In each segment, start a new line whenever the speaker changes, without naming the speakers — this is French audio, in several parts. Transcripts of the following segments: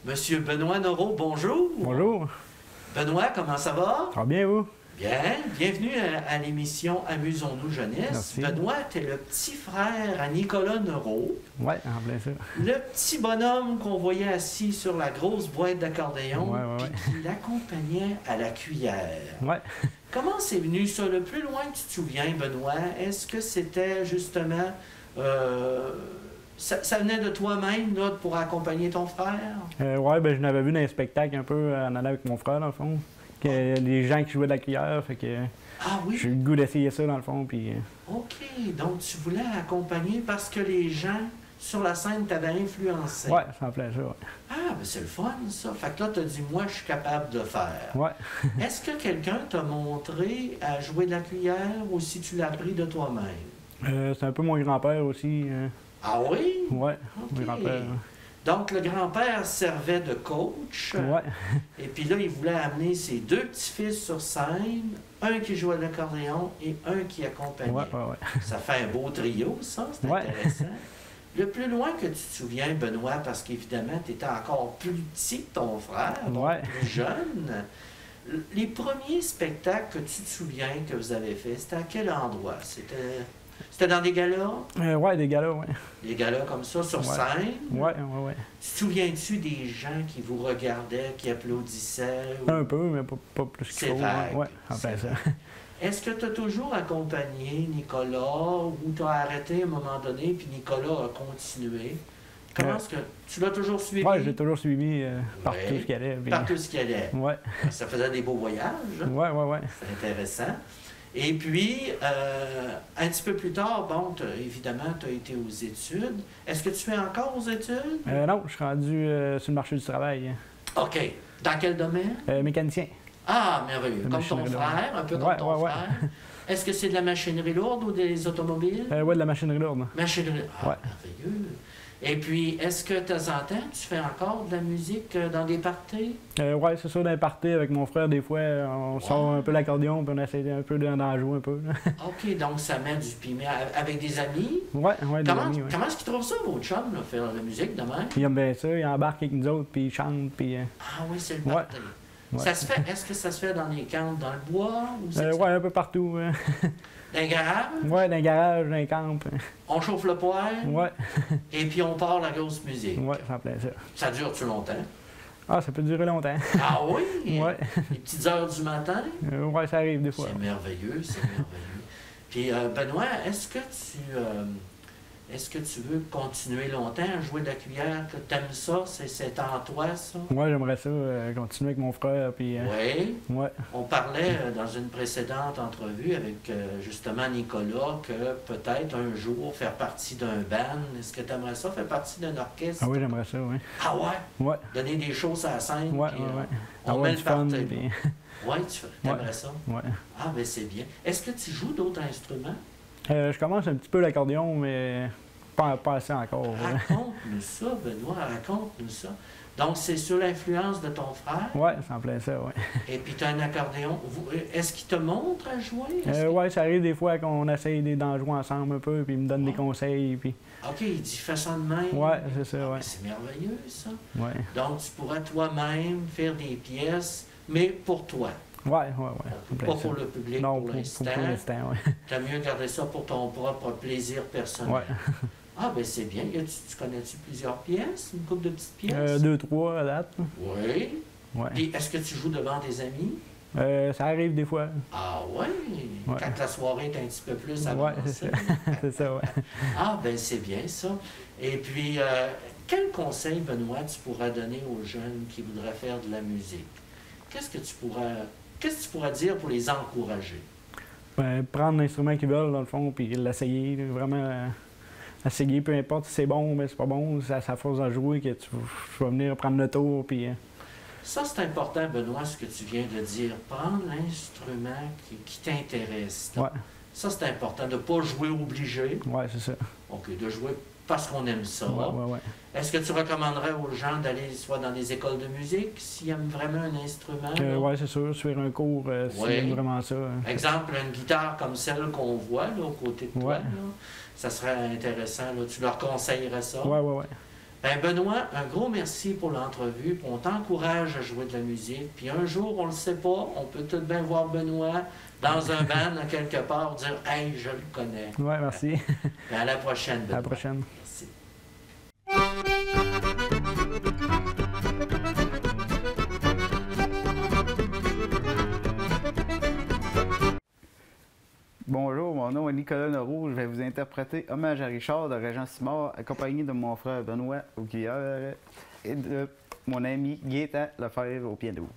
Monsieur Benoît Noreau, bonjour.
Bonjour.
Benoît, comment ça va?
Ça va bien, vous?
Bien. Bienvenue à l'émission Amusons-nous jeunesse.
Merci.
Benoît, tu es le petit frère à Nicolas Noreau.
Oui, en plein ça.
Le petit bonhomme qu'on voyait assis sur la grosse boîte d'accordéon
Ouais.
qui l'accompagnait à la cuillère.
Ouais.
Comment c'est venu ça? Le plus loin que tu te souviens, Benoît, est-ce que c'était justement... ça venait de toi-même là, pour accompagner ton frère?
Ouais, ben je l'avais vu dans un spectacle un peu en allant avec mon frère, dans le fond. Que les gens qui jouaient de la cuillère, fait que
Ah oui?
j'ai eu le goût d'essayer ça, dans le fond, puis...
OK. Donc, tu voulais accompagner parce que les gens sur la scène t'avaient influencé.
Ouais, ça me plaît ça, ouais.
Ah, ben c'est le fun, ça. Fait que là, tu as dit, moi, je suis capable de faire.
Ouais.
Est-ce que quelqu'un t'a montré à jouer de la cuillère ou si tu l'as appris de toi-même?
C'est un peu mon grand-père aussi.
Ah oui?
Ouais,
OK.
mon grand-père.
Donc, le grand-père servait de coach.
Ouais.
Et puis là, il voulait amener ses deux petits-fils sur scène, un qui jouait de l'accordéon et un qui accompagnait.
Ouais.
Ça fait un beau trio, ça, c'est
Ouais.
intéressant. Le plus loin que tu te souviens, Benoît, parce qu'évidemment, tu étais encore plus petit que ton frère, donc
Ouais.
plus jeune. Les premiers spectacles que tu te souviens que vous avez fait, c'était à quel endroit? C'était dans des galas?
Ouais, des galas, ouais.
Des galas comme ça, sur
Ouais.
scène?
Ouais.
Tu te souviens-tu des gens qui vous regardaient, qui applaudissaient?
Un peu, mais pas plus
C'est
qu'il faut.
vague.
Ouais, en plein
C'est
ça.
vague. Est-ce que tu as toujours accompagné Nicolas ou tu as arrêté à un moment donné puis Nicolas a continué? Comment est-ce que tu l'as toujours suivi?
Ouais, j'ai toujours suivi partout
Ouais.
ce qu'il y allait. Puis...
Partout ce qu'il allait.
Ouais.
Ça faisait des beaux voyages. Hein?
Ouais.
C'est intéressant. Et puis, un petit peu plus tard, bon, évidemment, tu as été aux études. Est-ce que tu fais encore aux études?
Non, je suis rendu sur le marché du travail.
OK. Dans quel domaine?
Mécanicien.
Ah, merveilleux. Comme ton
Machinerie
frère, un peu comme
Ouais,
ton
ouais.
frère. Est-ce que c'est de la machinerie lourde ou des automobiles?
Ouais, de la machinerie lourde.
Machinerie. Ah,
Ouais.
merveilleux. Et puis, est-ce que de temps en temps, tu fais encore de la musique dans des parties?
Ouais, c'est ça, dans les parties avec mon frère, des fois, on sort un peu l'accordéon puis on essaie un peu d'en jouer un peu. Là.
OK, donc ça met du piment avec des amis.
Ouais, des
Comment,
amis, ouais.
comment est-ce qu'ils trouvent ça, vos chums, là, faire de la musique de même?
Ils aiment bien ça, ils embarquent avec nous autres puis ils chantent puis...
Ah oui, c'est le
Ouais.
party.
Ouais.
Ça se fait, est-ce que ça se fait dans les camps, dans le bois? Ou c'est
ouais, un peu partout.
dans les garages?
Ouais, dans les garages, dans les camps.
On chauffe le poêle?
Ouais,
Et puis on part la grosse musique.
ouais, ça me plaît ça.
Ça dure-tu longtemps?
Ah, ça peut durer longtemps.
Ah oui?
Ouais.
Les petites heures du matin?
Ouais, ça arrive des fois.
C'est merveilleux, c'est merveilleux. Puis, Benoît, est-ce que tu veux continuer longtemps à jouer de la cuillère? Que tu aimes ça? C'est en toi, ça?
Ouais, j'aimerais ça continuer avec mon frère puis...
Oui.
Ouais.
On parlait dans une précédente entrevue avec justement Nicolas que peut-être un jour faire partie d'un band. Est-ce que tu aimerais ça, faire partie d'un orchestre?
Ah oui, j'aimerais ça, oui.
Ah ouais?
Ouais.
Donner des choses à la scène?
Ouais,
puis,
ouais.
On
Avoir
met
du
le
fun,
party.
puis...
Oui, tu aimerais ça?
Ouais.
Ah, ben c'est bien. Est-ce que tu joues d'autres instruments?
Je commence un petit peu l'accordéon, mais pas assez encore.
Raconte-nous ça, Benoît, raconte-nous ça. Donc, c'est sous l'influence de ton frère?
Ouais, ça me plaît ça, ouais.
Et puis, tu as un accordéon. Est-ce qu'il te montre à jouer?
Ouais, ça arrive des fois qu'on essaye d'en jouer ensemble un peu, puis il me donne des conseils, puis...
OK, il dit fais ça de même.
Ouais, c'est ça,
Ah,
ouais.
ben, c'est merveilleux, ça.
Ouais.
Donc, tu pourrais toi-même faire des pièces, mais pour toi.
Ouais, ça me plaît
Pas
ça.
pour le public
Non,
pour l'instant.
pour l'instant, ouais.
Tu as mieux garder ça pour ton propre plaisir personnel.
Ouais.
Ah, ben c'est bien. Tu connais-tu plusieurs pièces? Une couple de petites pièces?
2, 3 à date.
Oui.
Ouais.
Puis, est-ce que tu joues devant des amis?
Ça arrive des fois.
Ah ouais?
Ouais.
Quand la soirée est un petit peu plus
Ouais,
avancée.
c'est ça. C'est ça, ouais.
Ah, ben c'est bien ça. Et puis, quel conseil, Benoît, tu pourrais donner aux jeunes qui voudraient faire de la musique? Qu'est-ce que tu pourrais dire pour les encourager?
Ben, prendre l'instrument qu'ils veulent, dans le fond, puis l'essayer, là, vraiment essayer, peu importe si c'est bon ou c'est pas bon, c'est à sa force à jouer que tu vas venir prendre le tour, puis...
Ça, c'est important, Benoît, ce que tu viens de dire. Prendre l'instrument qui t'intéresse.
Ouais.
Ça, c'est important, de ne pas jouer obligé.
Ouais, c'est ça.
OK, de jouer parce qu'on aime ça.
Ouais.
Est-ce que tu recommanderais aux gens d'aller soit dans des écoles de musique, s'ils aiment vraiment un instrument? là?
Ouais, c'est sûr, suivre un cours, s'ils aiment vraiment ça.
Exemple, une guitare comme celle qu'on voit là, aux côtés de toi,
Ouais.
là, ça serait intéressant. Là. Tu leur conseillerais ça?
Ouais.
Ben Benoît, un gros merci pour l'entrevue. Puis on t'encourage à jouer de la musique. Puis un jour, on ne le sait pas, on peut tout bien voir Benoît dans un band quelque part, dire « Hey, je le connais ».
Oui, merci.
Ben, à la prochaine, Benoît.
À la prochaine.
Merci.
Bonjour, mon nom est Nicolas Leroux. Je vais vous interpréter Hommage à Richard de Régent Simard, accompagné de mon frère Benoît au cuillère et de mon ami Gaétan Lefebvre au piano.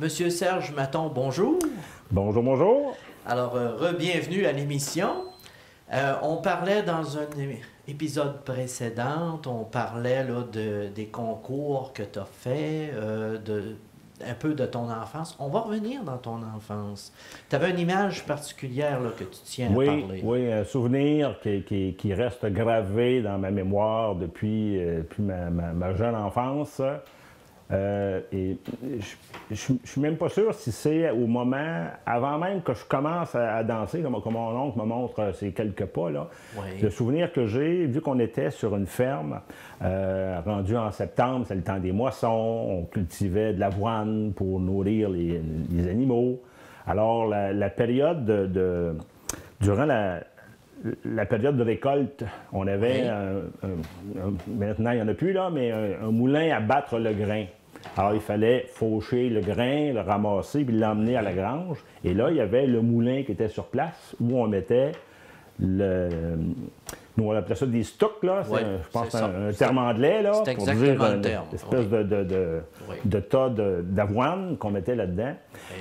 Monsieur Serge Maton, bonjour.
Bonjour, bonjour.
Alors, re-bienvenue à l'émission. On parlait dans un épisode précédent, on parlait là, des concours que tu as fait, un peu de ton enfance. On va revenir dans ton enfance. Tu avais une image particulière là, que tu tiens à parler.
Oui, un souvenir qui reste gravé dans ma mémoire depuis ma jeune enfance. Et je suis même pas sûr si c'est au moment, avant même que je commence à danser, comme mon oncle me montre ces quelques pas, là.
Oui.
Le souvenir que j'ai, vu qu'on était sur une ferme, rendu en septembre, c'est le temps des moissons, on cultivait de l'avoine pour nourrir les animaux. Alors, la période durant la période de récolte, on avait, maintenant il n'y en a plus là, mais un moulin à battre le grain. Alors il fallait faucher le grain, le ramasser, puis l'emmener à la grange. Et là, il y avait le moulin qui était sur place, où on mettait nous on appelait ça des stocks, là.
Oui,
je pense un terme anglais, là.
C'est
pour
exactement
dire
le terme.
Une espèce de tas d'avoine qu'on mettait là-dedans.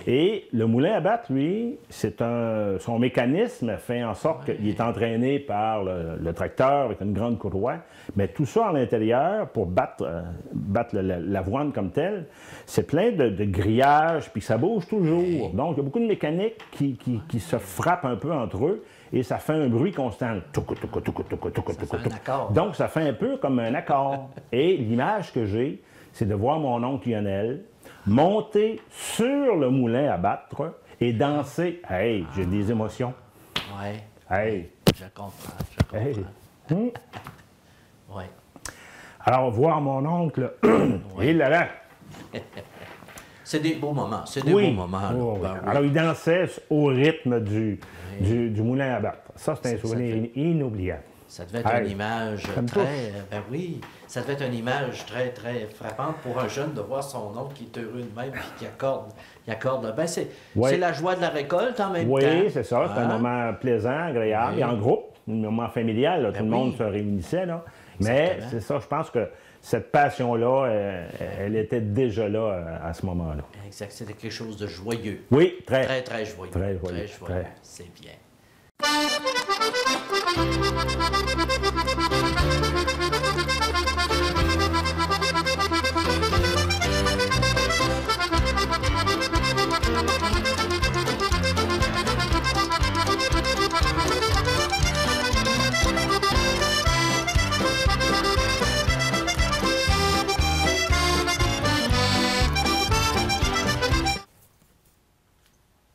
Oui.
Et le moulin à battre, lui, son mécanisme fait en sorte qu'il est entraîné par le tracteur avec une grande courroie. Mais tout ça à l'intérieur, pour battre l'avoine comme telle, c'est plein de grillages, puis ça bouge toujours.
Oui.
Donc, il y a beaucoup de mécaniques qui se frappent un peu entre eux. Et ça fait un bruit constant.
Ça fait un accord.
Donc, ça fait un peu comme un accord. Et l'image que j'ai, c'est de voir mon oncle Lionel monter sur le moulin à battre et danser. Hey, j'ai des émotions.
Ouais.
Hey.
Je comprends.
Hey.
Oui.
Alors, voir mon oncle,
Oui.
il là.
C'est des beaux moments. C'est des
Oui.
beaux moments. là.
Oh, oui.
Ben oui.
Alors, il dansait au rythme du moulin à battre. Ça, c'est un
Ça
souvenir
fait-
inoubliable.
Ça devait être
Hey.
une image
Ça me
très... Ben oui, ça devait être une image très, très frappante pour un jeune de voir son oncle qui est heureux de même et qui accorde. Ben c'est
Oui.
c'est la joie de la récolte en même temps.
Oui, c'est ça. C'est un
Hein?
moment plaisant, agréable.
Oui.
Et en groupe, un moment familial. Là,
Ben
tout le monde
oui.
se réunissait. Là. Mais
Exactement.
c'est ça, je pense que cette passion-là, elle était déjà là à ce moment-là.
Exact, c'était quelque chose de joyeux.
Oui, très.
Très, très joyeux.
Très joyeux, très.
C'est bien.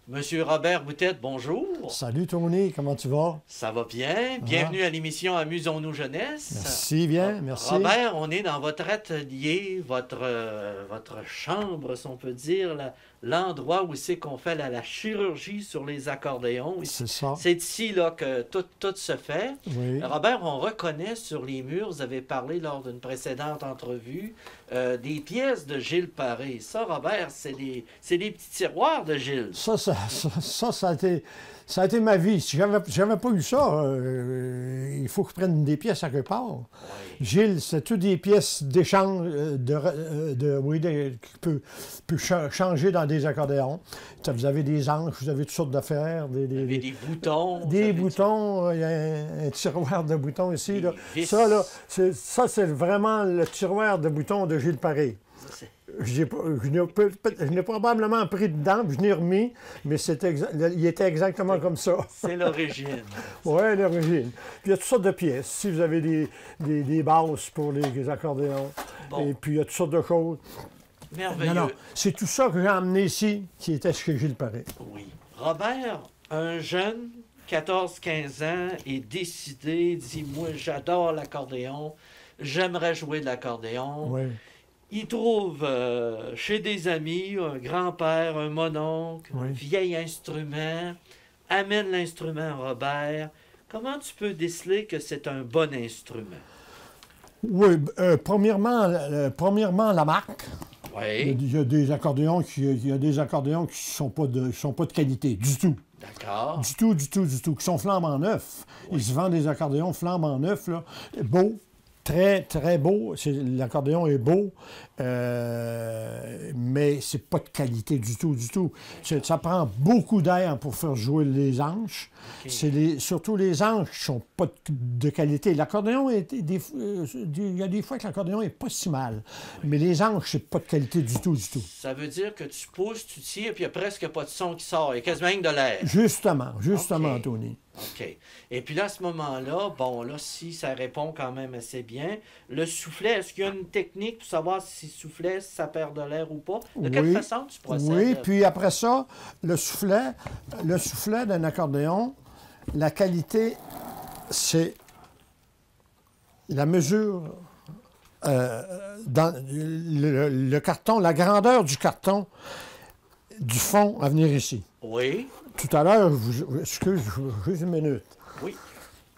Monsieur Robert Boutette, bonjour.
Salut Tony, comment tu vas?
Ça va bien? Bienvenue à l'émission Amusons-nous jeunesse.
Merci bien, merci.
Robert, on est dans votre atelier, votre chambre, si on peut dire, l'endroit où c'est qu'on fait la chirurgie sur les accordéons.
C'est ça.
C'est ici là, que tout se fait.
Oui.
Robert, on reconnaît sur les murs, vous avez parlé lors d'une précédente entrevue, des pièces de Gilles Paré. Ça, Robert, c'est des petits tiroirs de Gilles.
Ça a été ma vie. Si j'avais pas eu ça, il faut que je prenne des pièces à quelque part.
Oui.
Gilles, c'est toutes des pièces d'échange qui peut changer dans des accordéons. Vous avez des anches, vous avez toutes sortes d'affaires.
Vous avez des boutons. vous
Des
avez
boutons, il y a un tiroir de boutons ici. Là.
Des vis.
Ça, là, c'est vraiment le tiroir de boutons de Gilles Paré.
Ça, c'est-
Je n'ai probablement pris dedans, puis je n'ai remis, mais il était exactement comme ça.
C'est l'origine.
Oui, l'origine. Puis il y a toutes sortes de pièces. Si vous avez des basses pour les accordéons,
Bon.
et puis il y a toutes sortes de choses.
Merveilleux.
Non, c'est tout ça que j'ai amené ici, qui était chez Gilles Paré.
Oui. Robert, un jeune, 14-15 ans, est décidé, dit, moi, j'adore l'accordéon, j'aimerais jouer de l'accordéon.
Oui.
Il trouve chez des amis, un grand-père, un mononcle,
Oui.
un vieil instrument, amène l'instrument à Robert. Comment tu peux déceler que c'est un bon instrument?
Oui, premièrement, la marque.
Oui,
Il y a des accordéons qui sont pas de qualité, du tout.
d'accord.
Du tout, qui sont flambant neufs.
Oui.
Ils se vendent des accordéons flambant neufs, là. Beau, très, très beau. L'accordéon est beau, mais c'est pas de qualité du tout. Ça prend beaucoup d'air pour faire jouer les anches.
Ok.
Surtout les anches qui sont pas de qualité. L'accordéon, il y a des fois que l'accordéon est pas si mal, mais les anches, c'est pas de qualité du tout.
Ça veut dire que tu pousses, tu tires, puis il n'y a presque pas de son qui sort. Il y a quasiment rien que de l'air.
Justement,
Ok.
Tony.
OK. Et puis là, à ce moment-là, bon, là, si ça répond quand même assez bien, le soufflet, est-ce qu'il y a une technique pour savoir si soufflet, si ça perd de l'air ou pas? De quelle
Oui.
façon tu procèdes?
Oui, puis après ça, le soufflet d'un accordéon, la qualité, c'est la mesure dans le carton, la grandeur du carton du fond à venir ici.
Oui,
Tout à l'heure, excuse, juste une minute.
oui.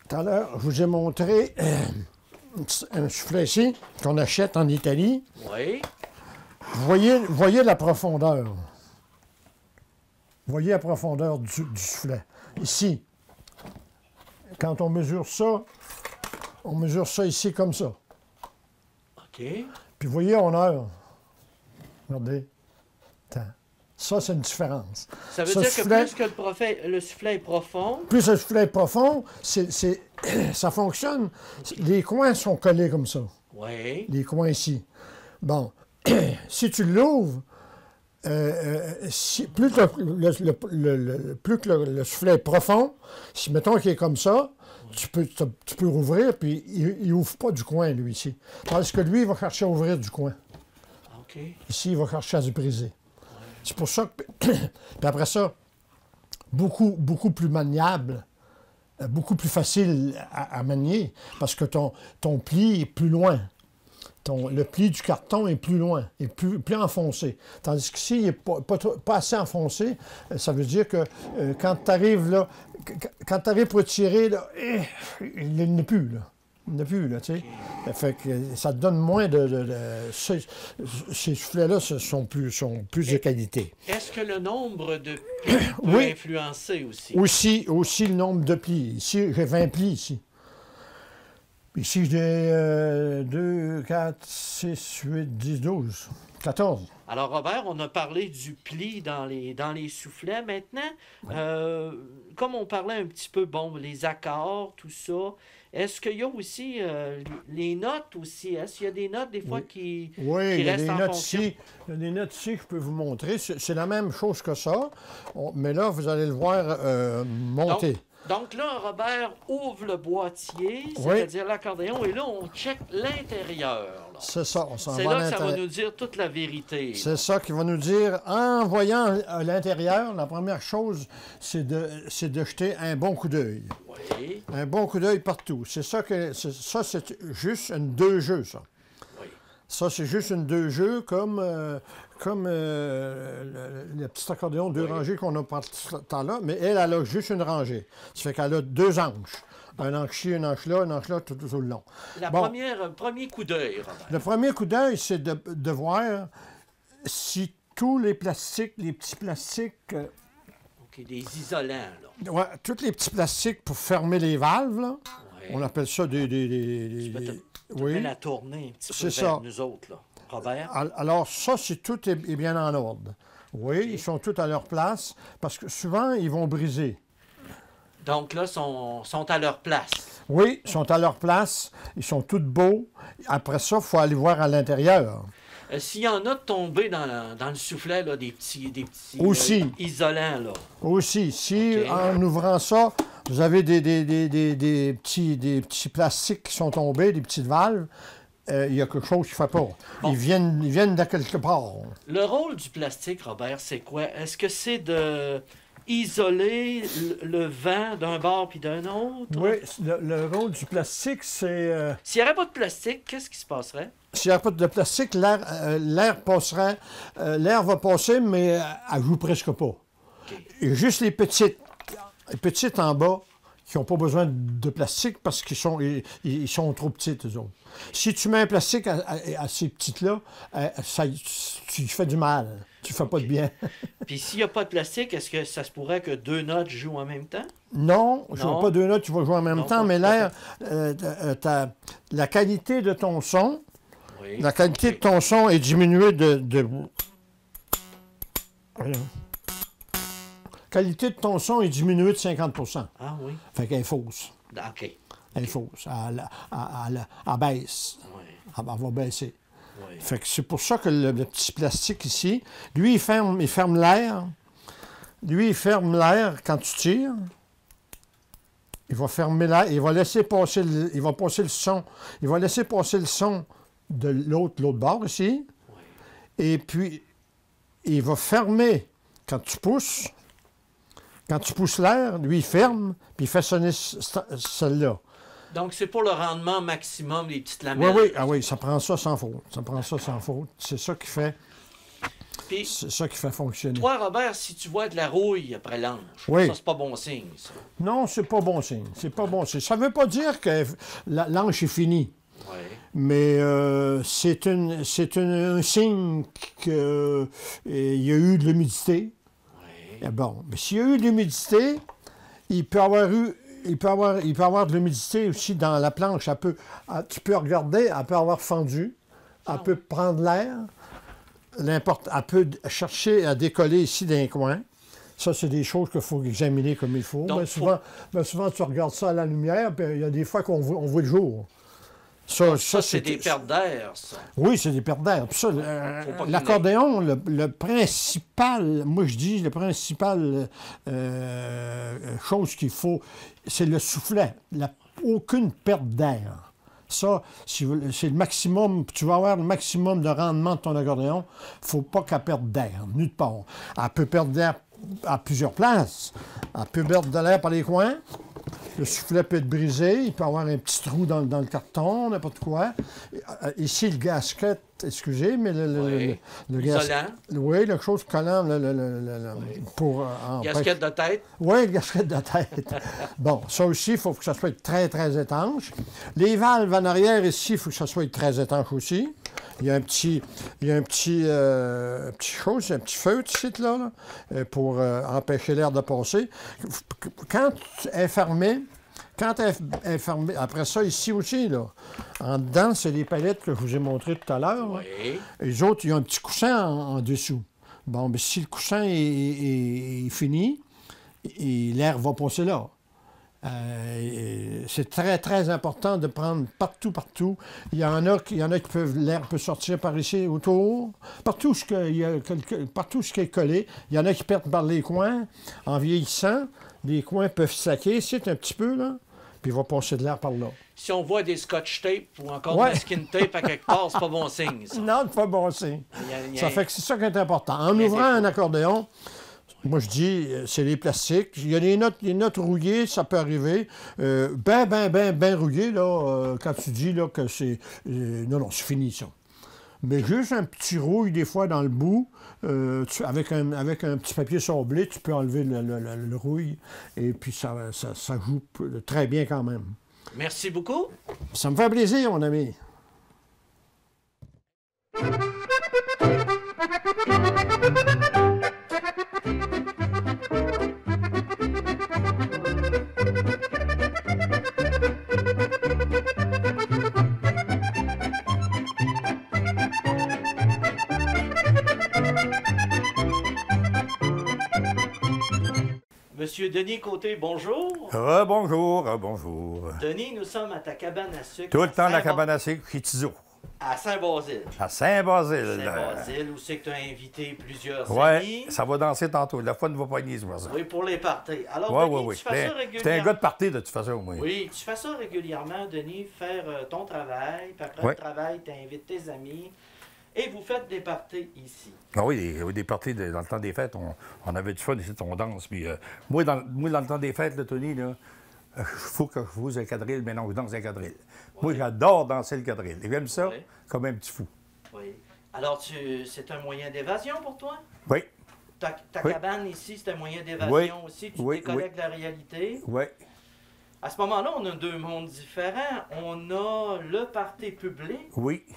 Tout à l'heure, je vous ai montré un soufflet ici qu'on achète en Italie.
Oui,
Voyez la profondeur. Voyez la profondeur du soufflet. Ici, quand on mesure ça ici comme ça.
OK.
Puis voyez, on heure. Regardez. Attends. Ça, c'est une différence.
Ça veut
Ce
dire
soufflet-
que plus que le soufflet est profond,
Plus le soufflet est profond, ça fonctionne. Les coins sont collés comme ça.
oui,
Les coins ici. Bon, si tu l'ouvres, plus que le soufflet est profond, si mettons qu'il est comme ça, tu peux rouvrir, puis il n'ouvre pas du coin, lui, ici. Parce que lui, il va chercher à ouvrir du coin.
OK. OK.
Ici, il va chercher à se briser. C'est pour ça que... Puis après ça, beaucoup plus maniable, beaucoup plus facile à manier, parce que ton pli est plus loin. Le pli du carton est plus loin, est plus enfoncé. Tandis qu'ici, il n'est pas assez enfoncé. Ça veut dire que quand tu arrives là, quand tu arrives pour tirer, là, il n'est plus, là. Il n'y en a plus, là, tu sais. Fait que ça te donne moins ces soufflets-là sont plus de qualité.
Est-ce que le nombre de plis peut
Oui.
influencer aussi?
Aussi le nombre de plis. Ici, j'ai 20 plis, ici. Ici, j'ai 2, 4, 6, 8, 10, 12, 14.
Alors, Robert, on a parlé du pli dans les soufflets. Maintenant, comme on parlait un petit peu, bon, les accords, tout ça, est-ce qu'il y a aussi les notes aussi? Est-ce qu'il y a des notes, des fois, qui
il y a
restent
des
en
notes
fonction?
ici. Il y a des notes ici que je peux vous montrer. C'est la même chose que ça. Mais là, vous allez le voir monter.
Donc là, Robert ouvre le boîtier, c'est-à-dire l'accordéon, et là, on check l'intérieur. là.
C'est ça, on s'en
C'est
va à
là que ça va
l'intérieur.
nous dire toute la vérité. là.
C'est ça qui va nous dire, en voyant l'intérieur, la première chose, c'est de jeter un bon coup d'œil.
Oui,
Un bon coup d'œil partout. C'est c'est juste une 2 jeux, ça.
oui.
Ça, c'est juste une 2 jeux comme le petit accordéon 2 rangées qu'on a par ce temps-là, mais elle a juste une rangée. Ça fait qu'elle a 2 anches. Un anche ici, un anche là tout le long.
Premier coup d'œil, Robert.
Le premier coup d'œil, c'est de voir si tous les plastiques, les petits plastiques,
OK, des isolants, là.
ouais, tous les petits plastiques pour fermer les valves, là,
Ouais.
on appelle ça
Tu peux te
oui.
la tourner un petit peu
C'est
vers
ça.
nous autres, là. Robert?
Alors ça, c'est tout est bien en ordre. Oui,
OK.
ils sont tous à leur place, parce que souvent, ils vont briser.
Donc là, sont à leur place.
Oui, ils sont à leur place, ils sont tous beaux. Après ça, il faut aller voir à l'intérieur.
S'il y en a de tombés dans le soufflet, là, des petits
Aussi.
isolants, là.
Aussi, si
OK.
en ouvrant ça, vous avez des petits plastiques qui sont tombés, des petites valves, il y a quelque chose qui ne fait pas.
Bon.
Ils viennent de quelque part.
Le rôle du plastique, Robert, c'est quoi? Est-ce que c'est de isoler le vent d'un bord puis d'un autre?
Oui, le rôle du plastique, c'est...
S'il n'y avait pas de plastique, qu'est-ce qui se passerait?
S'il n'y a pas de plastique, l'air passerait, l'air va passer, mais elle ne joue presque pas.
OK.
Et juste les petites en bas, qui n'ont pas besoin de plastique parce qu'ils sont trop petites, eux autres. Si tu mets un plastique à ces petites-là, tu fais du mal. Tu ne fais pas de bien.
Puis s'il n'y a pas de plastique, est-ce que ça se pourrait que 2 notes jouent en même temps?
Non, je ne
Non.
joue pas 2 notes, tu vas jouer en même
Non,
temps,
pas
mais
tout à
l'air, la qualité de ton son,
Oui.
la qualité
OK.
de ton son est diminuée de... Voyons. La qualité de ton son est diminuée de 50 %.
Ah oui?
Fait qu'elle est fausse.
OK.
Elle est fausse. Elle baisse.
Oui.
Elle va baisser.
Oui.
Fait que c'est pour ça que le petit plastique ici, lui, il ferme l'air. Lui, il ferme l'air quand tu tires. Il va fermer l'air. Il va laisser passer il va passer le son. Il va laisser passer le son de l'autre bord ici.
Oui.
Et puis, il va fermer quand tu pousses. Quand tu pousses l'air, lui, il ferme, puis il fait sonner celle-là.
Donc, c'est pour le rendement maximum des petites
Oui,
lamelles.
oui, ah oui, ça prend ça sans faute. Ça prend ça sans faute. C'est ça qui fait
Puis,
fonctionner.
toi, Robert, si tu vois de la rouille après l'ange,
Oui.
ça, c'est pas bon signe, ça.
Non, c'est pas bon signe. C'est pas bon signe. Ça veut pas dire que l'anche est finie.
Oui.
Mais c'est un signe qu'il y a eu de l'humidité.
Oui.
Eh bon, mais s'il y a eu de l'humidité, il peut avoir de l'humidité aussi dans la planche. Tu peux regarder, elle peut avoir fendu, elle peut prendre l'air, elle peut chercher à décoller ici d'un coin. Ça, c'est des choses qu'il faut examiner comme il faut.
Donc,
Mais souvent, tu regardes ça à la lumière, puis il y a des fois on voit le jour. Ça,
C'est des pertes d'air, ça.
Oui, c'est des pertes d'air. Puis ça,
Faut pas qu'il
l'accordéon, le principal, moi je dis, le principal chose qu'il faut, c'est le soufflet. Aucune perte d'air. Ça, c'est le maximum, tu vas avoir le maximum de rendement de ton accordéon. Il ne faut pas qu'elle perde d'air, nulle part. Elle peut perdre d'air à plusieurs places. Elle peut perdre de l'air par les coins. Le soufflet peut être brisé, il peut y avoir un petit trou dans le carton, n'importe quoi. Ici, le gasket, excusez, mais le
isolant.
Oui, la chose collant pour
Gasket de tête.
Oui, le gasket de tête. Bon, ça aussi, il faut que ça soit très, très étanche. Les valves en arrière, ici, il faut que ça soit très étanche aussi. Il y a un petit feutre ici, là, pour empêcher l'air de passer. Quand elle est fermée, après ça, ici aussi, là, en dedans, c'est les palettes que je vous ai montrées tout à l'heure.
Oui.
Les autres, il y a un petit coussin en dessous. Bon, mais si le coussin est fini, l'air va passer là. C'est très, très important de prendre partout. Il y en a qui peuvent, l'air peut sortir par ici, autour. Partout ce qui est collé. Il y en a qui perdent par les coins. En vieillissant, les coins peuvent saquer ici un petit peu, là, puis il va passer de l'air par là.
Si on voit des scotch tape ou encore de la skin tape à quelque part, c'est pas bon signe, ça.
Non, c'est pas bon signe. Ça fait que c'est ça qui est important. En ouvrant un accordéon, moi, je dis, c'est les plastiques. Il y a les notes rouillées, ça peut arriver. Ben rouillées, là, quand tu dis là, que c'est... non, c'est fini, ça. Mais juste un petit rouille, des fois, dans le bout, avec un petit papier sablé, tu peux enlever le rouille. Et puis, ça joue très bien quand même.
Merci beaucoup.
Ça me fait plaisir, mon ami.
Monsieur Denis Côté, bonjour.
Bonjour.
Denis, nous sommes à ta cabane à sucre.
Tout le temps, la cabane à sucre chez Tizo.
À Saint-Basile.
À Saint-Basile.
Saint-Basile, où c'est que tu as invité plusieurs amis.
Oui, ça va danser tantôt. La fois ne va pas nier, c'est pour ça.
Oui, pour les parties. Alors,
Oui.
Denis, tu fais ça régulièrement.
J'étais un gars de party, de toute façon, moi.
Oui, tu fais ça régulièrement, Denis, faire ton travail, puis après le travail, tu invites tes amis, et vous faites des parties ici.
Ah oui, des parties dans le temps des fêtes. On avait du fun ici, on danse. Puis, moi, dans le temps des fêtes, là, Tony, là, il faut que je vous un quadrille, mais non, je danse un quadrille. Oui. Moi, j'adore danser le quadrille. J'aime ça comme un petit fou.
Oui. Alors, c'est un moyen d'évasion pour toi?
Oui.
Ta cabane ici, c'est un moyen d'évasion aussi? Tu déconnectes de la réalité?
Oui.
À ce moment-là, on a deux mondes différents. On a le party public,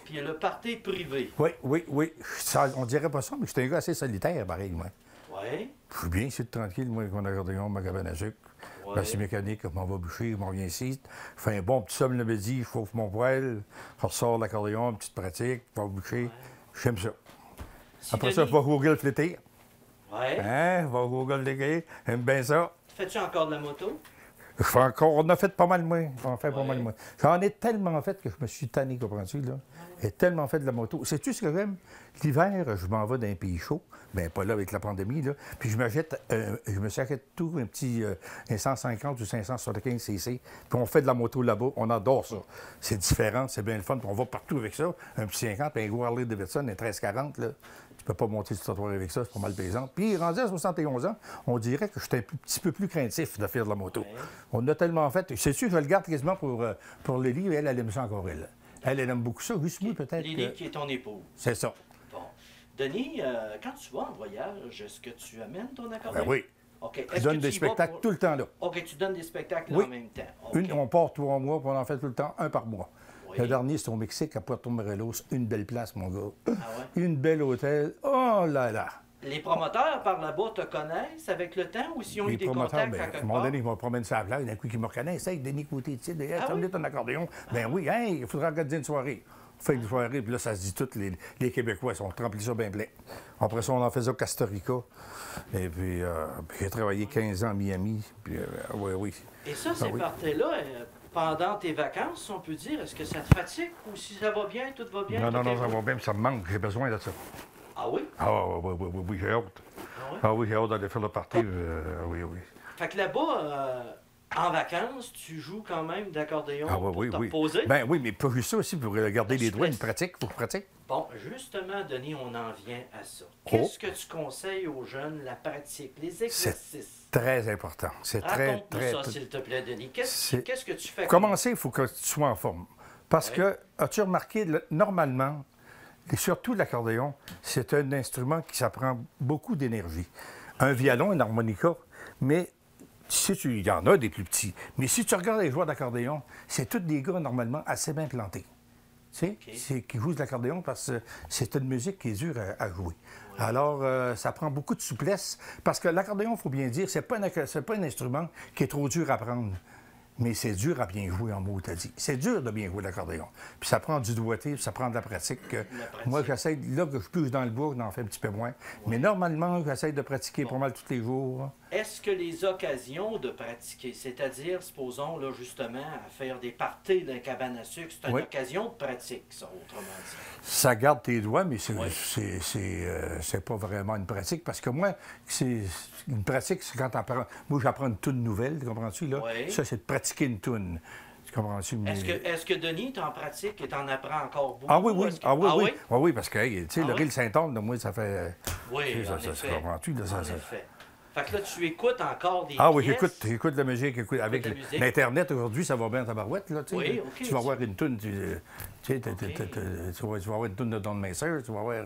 puis le party privé.
Oui. Ça, on dirait pas ça, mais je suis un gars assez solitaire, pareil, moi.
Oui.
Je suis bien ici, tranquille, moi, avec mon accordéon, ma cabane à sucre. Je suis mécanique, je m'en vais boucher, je m'en viens ici. Je fais un bon petit somme le midi, je chauffe mon poêle, je ressors l'accordéon, une petite pratique, je vais boucher. J'aime ça. Après ça, je vais Google fléter.
Oui.
Hein? Je vais Google léguer. J'aime bien ça.
Fais-tu encore de la moto?
On a fait pas mal moins. J'en ai tellement fait que je me suis tanné, comprends-tu, là? J'ai tellement fait de la moto. Sais-tu ce que j'aime? L'hiver, je m'en vais dans un pays chaud. Bien, pas là avec la pandémie, là. Puis je me suis acheté tout un petit un 150 ou 575 cc. Puis on fait de la moto là-bas. On adore ça. C'est différent, c'est bien le fun. Puis on va partout avec ça. Un petit 50, puis un gros Harley Davidson, un 1340, là. Tu peux pas monter sur le trottoir avec ça, c'est pas mal pesant. Puis, rendu à 71 ans, on dirait que j'étais un petit peu plus craintif de faire de la moto. Ouais. On a tellement fait. C'est sûr que je le garde quasiment pour Lily, elle aime ça encore, elle. Elle aime beaucoup ça. Juste moi, peut-être.
Lily, qui est ton épouse.
C'est ça.
Bon. Denis, quand tu vas en voyage, est-ce que tu amènes ton accordéon?
Ben oui.
Okay.
Je donne des spectacles tout le temps, là.
OK, tu donnes des spectacles là, en même temps. Okay.
On part 3 mois, puis on en fait tout le temps, un par mois.
Oui.
Le dernier, c'est au Mexique, à Puerto Morelos. Une belle place, mon gars.
Ah ouais?
Une belle hôtel. Oh là là!
Les promoteurs par là-bas te connaissent avec le temps ou s'ils ont eu des contacts à quelque part?
À un moment donné, ils vont promène sur la plage, d'un coup, ils me reconnaissent. Hey, Denis Côté, tu sais, tu as ton accordéon. Ben oui, hey, il faudra organiser une soirée. On fait une soirée, puis là, ça se dit tout, les Québécois, ils ont rempli ça bien plein. Après ça, on en faisait au Costa Rica. Et puis, j'ai travaillé 15 ans à Miami. Puis, oui.
Et ça, ces parties-là, pendant tes vacances, on peut dire, est-ce que ça te fatigue ou si ça va bien, tout va bien?
Non, ça va bien, mais ça me manque, j'ai besoin de ça.
Ah oui?
Oui, j'ai hâte. Ah oui, j'ai hâte d'aller faire le party, oui.
Fait que là-bas, En vacances, tu joues quand même d'accordéon
Ah oui,
pour
oui,
te
oui.
reposer?
Ben oui, mais pas juste ça aussi, pour garder
La
les doigts, une
souplesse.
pratique, faut que je pratique.
Bon, justement, Denis, on en vient à ça.
Oh.
Qu'est-ce que tu conseilles aux jeunes, la pratique, les exercices?
Très important. C'est très,
Raconte-nous
très...
ça, s'il te plaît, Denis.
C'est-
Qu'est-ce que tu fais?
Pour commencer, il faut que tu sois en forme. Parce
Ouais.
que, as-tu remarqué, normalement, et surtout l'accordéon, c'est un instrument qui s'apprend beaucoup d'énergie. Un violon, une harmonica, mais il y en a des plus petits. Mais si tu regardes les joueurs d'accordéon, c'est tous des gars normalement assez bien plantés. Tu sais,
OK.
c'est qui jouent de l'accordéon parce que c'est une musique qui est dure à jouer. Alors, ça prend beaucoup de souplesse parce que l'accordéon, il faut bien dire, c'est pas un instrument qui est trop dur à prendre. Mais c'est dur à bien jouer en mots, t'as dit. C'est dur de bien jouer l'accordéon. Puis ça prend du doigté, puis ça prend de la pratique.
pratique.
Moi, j'essaie, là que je pousse dans le bois, j'en fais un petit peu moins. Mais normalement, j'essaie de pratiquer pas mal tous les jours.
Est-ce que les occasions de pratiquer, c'est-à-dire, supposons, là, justement, à faire des parties d'un cabane à sucre, c'est une
Oui.
occasion de pratique, ça, autrement dit.
Ça garde tes doigts, mais
Oui.
c'est pas vraiment une pratique. Parce que moi, c'est une pratique, c'est quand t'apprends. Moi, j'apprends une toune nouvelle, comprends-tu, là?
Oui.
Ça, c'est de pratiquer une toune. Tu comprends-tu? Mais...
Est-ce que Denis, tu en pratiques et tu en apprends encore beaucoup?
Ah oui, oui.
Est-ce que-
Ah oui, oui.
oui?
Ah oui, parce que, hey, tu sais,
Ah
le
oui?
Rille Saint-Anne, là, moi, ça fait.
Oui,
Tu sais,
en
ça
effet.
comprends-tu, là,
En
ça-
effet. Fait que là, tu écoutes encore des
Ah oui,
pièces.
j'écoute de la musique. Avec
de la musique.
l'Internet, aujourd'hui, ça va bien ta barouette, là, tu sais.
Oui, OK.
Tu vas avoir une toune, tu sais, tu
OK.
vas avoir une toune de Don Macer, tu vas avoir...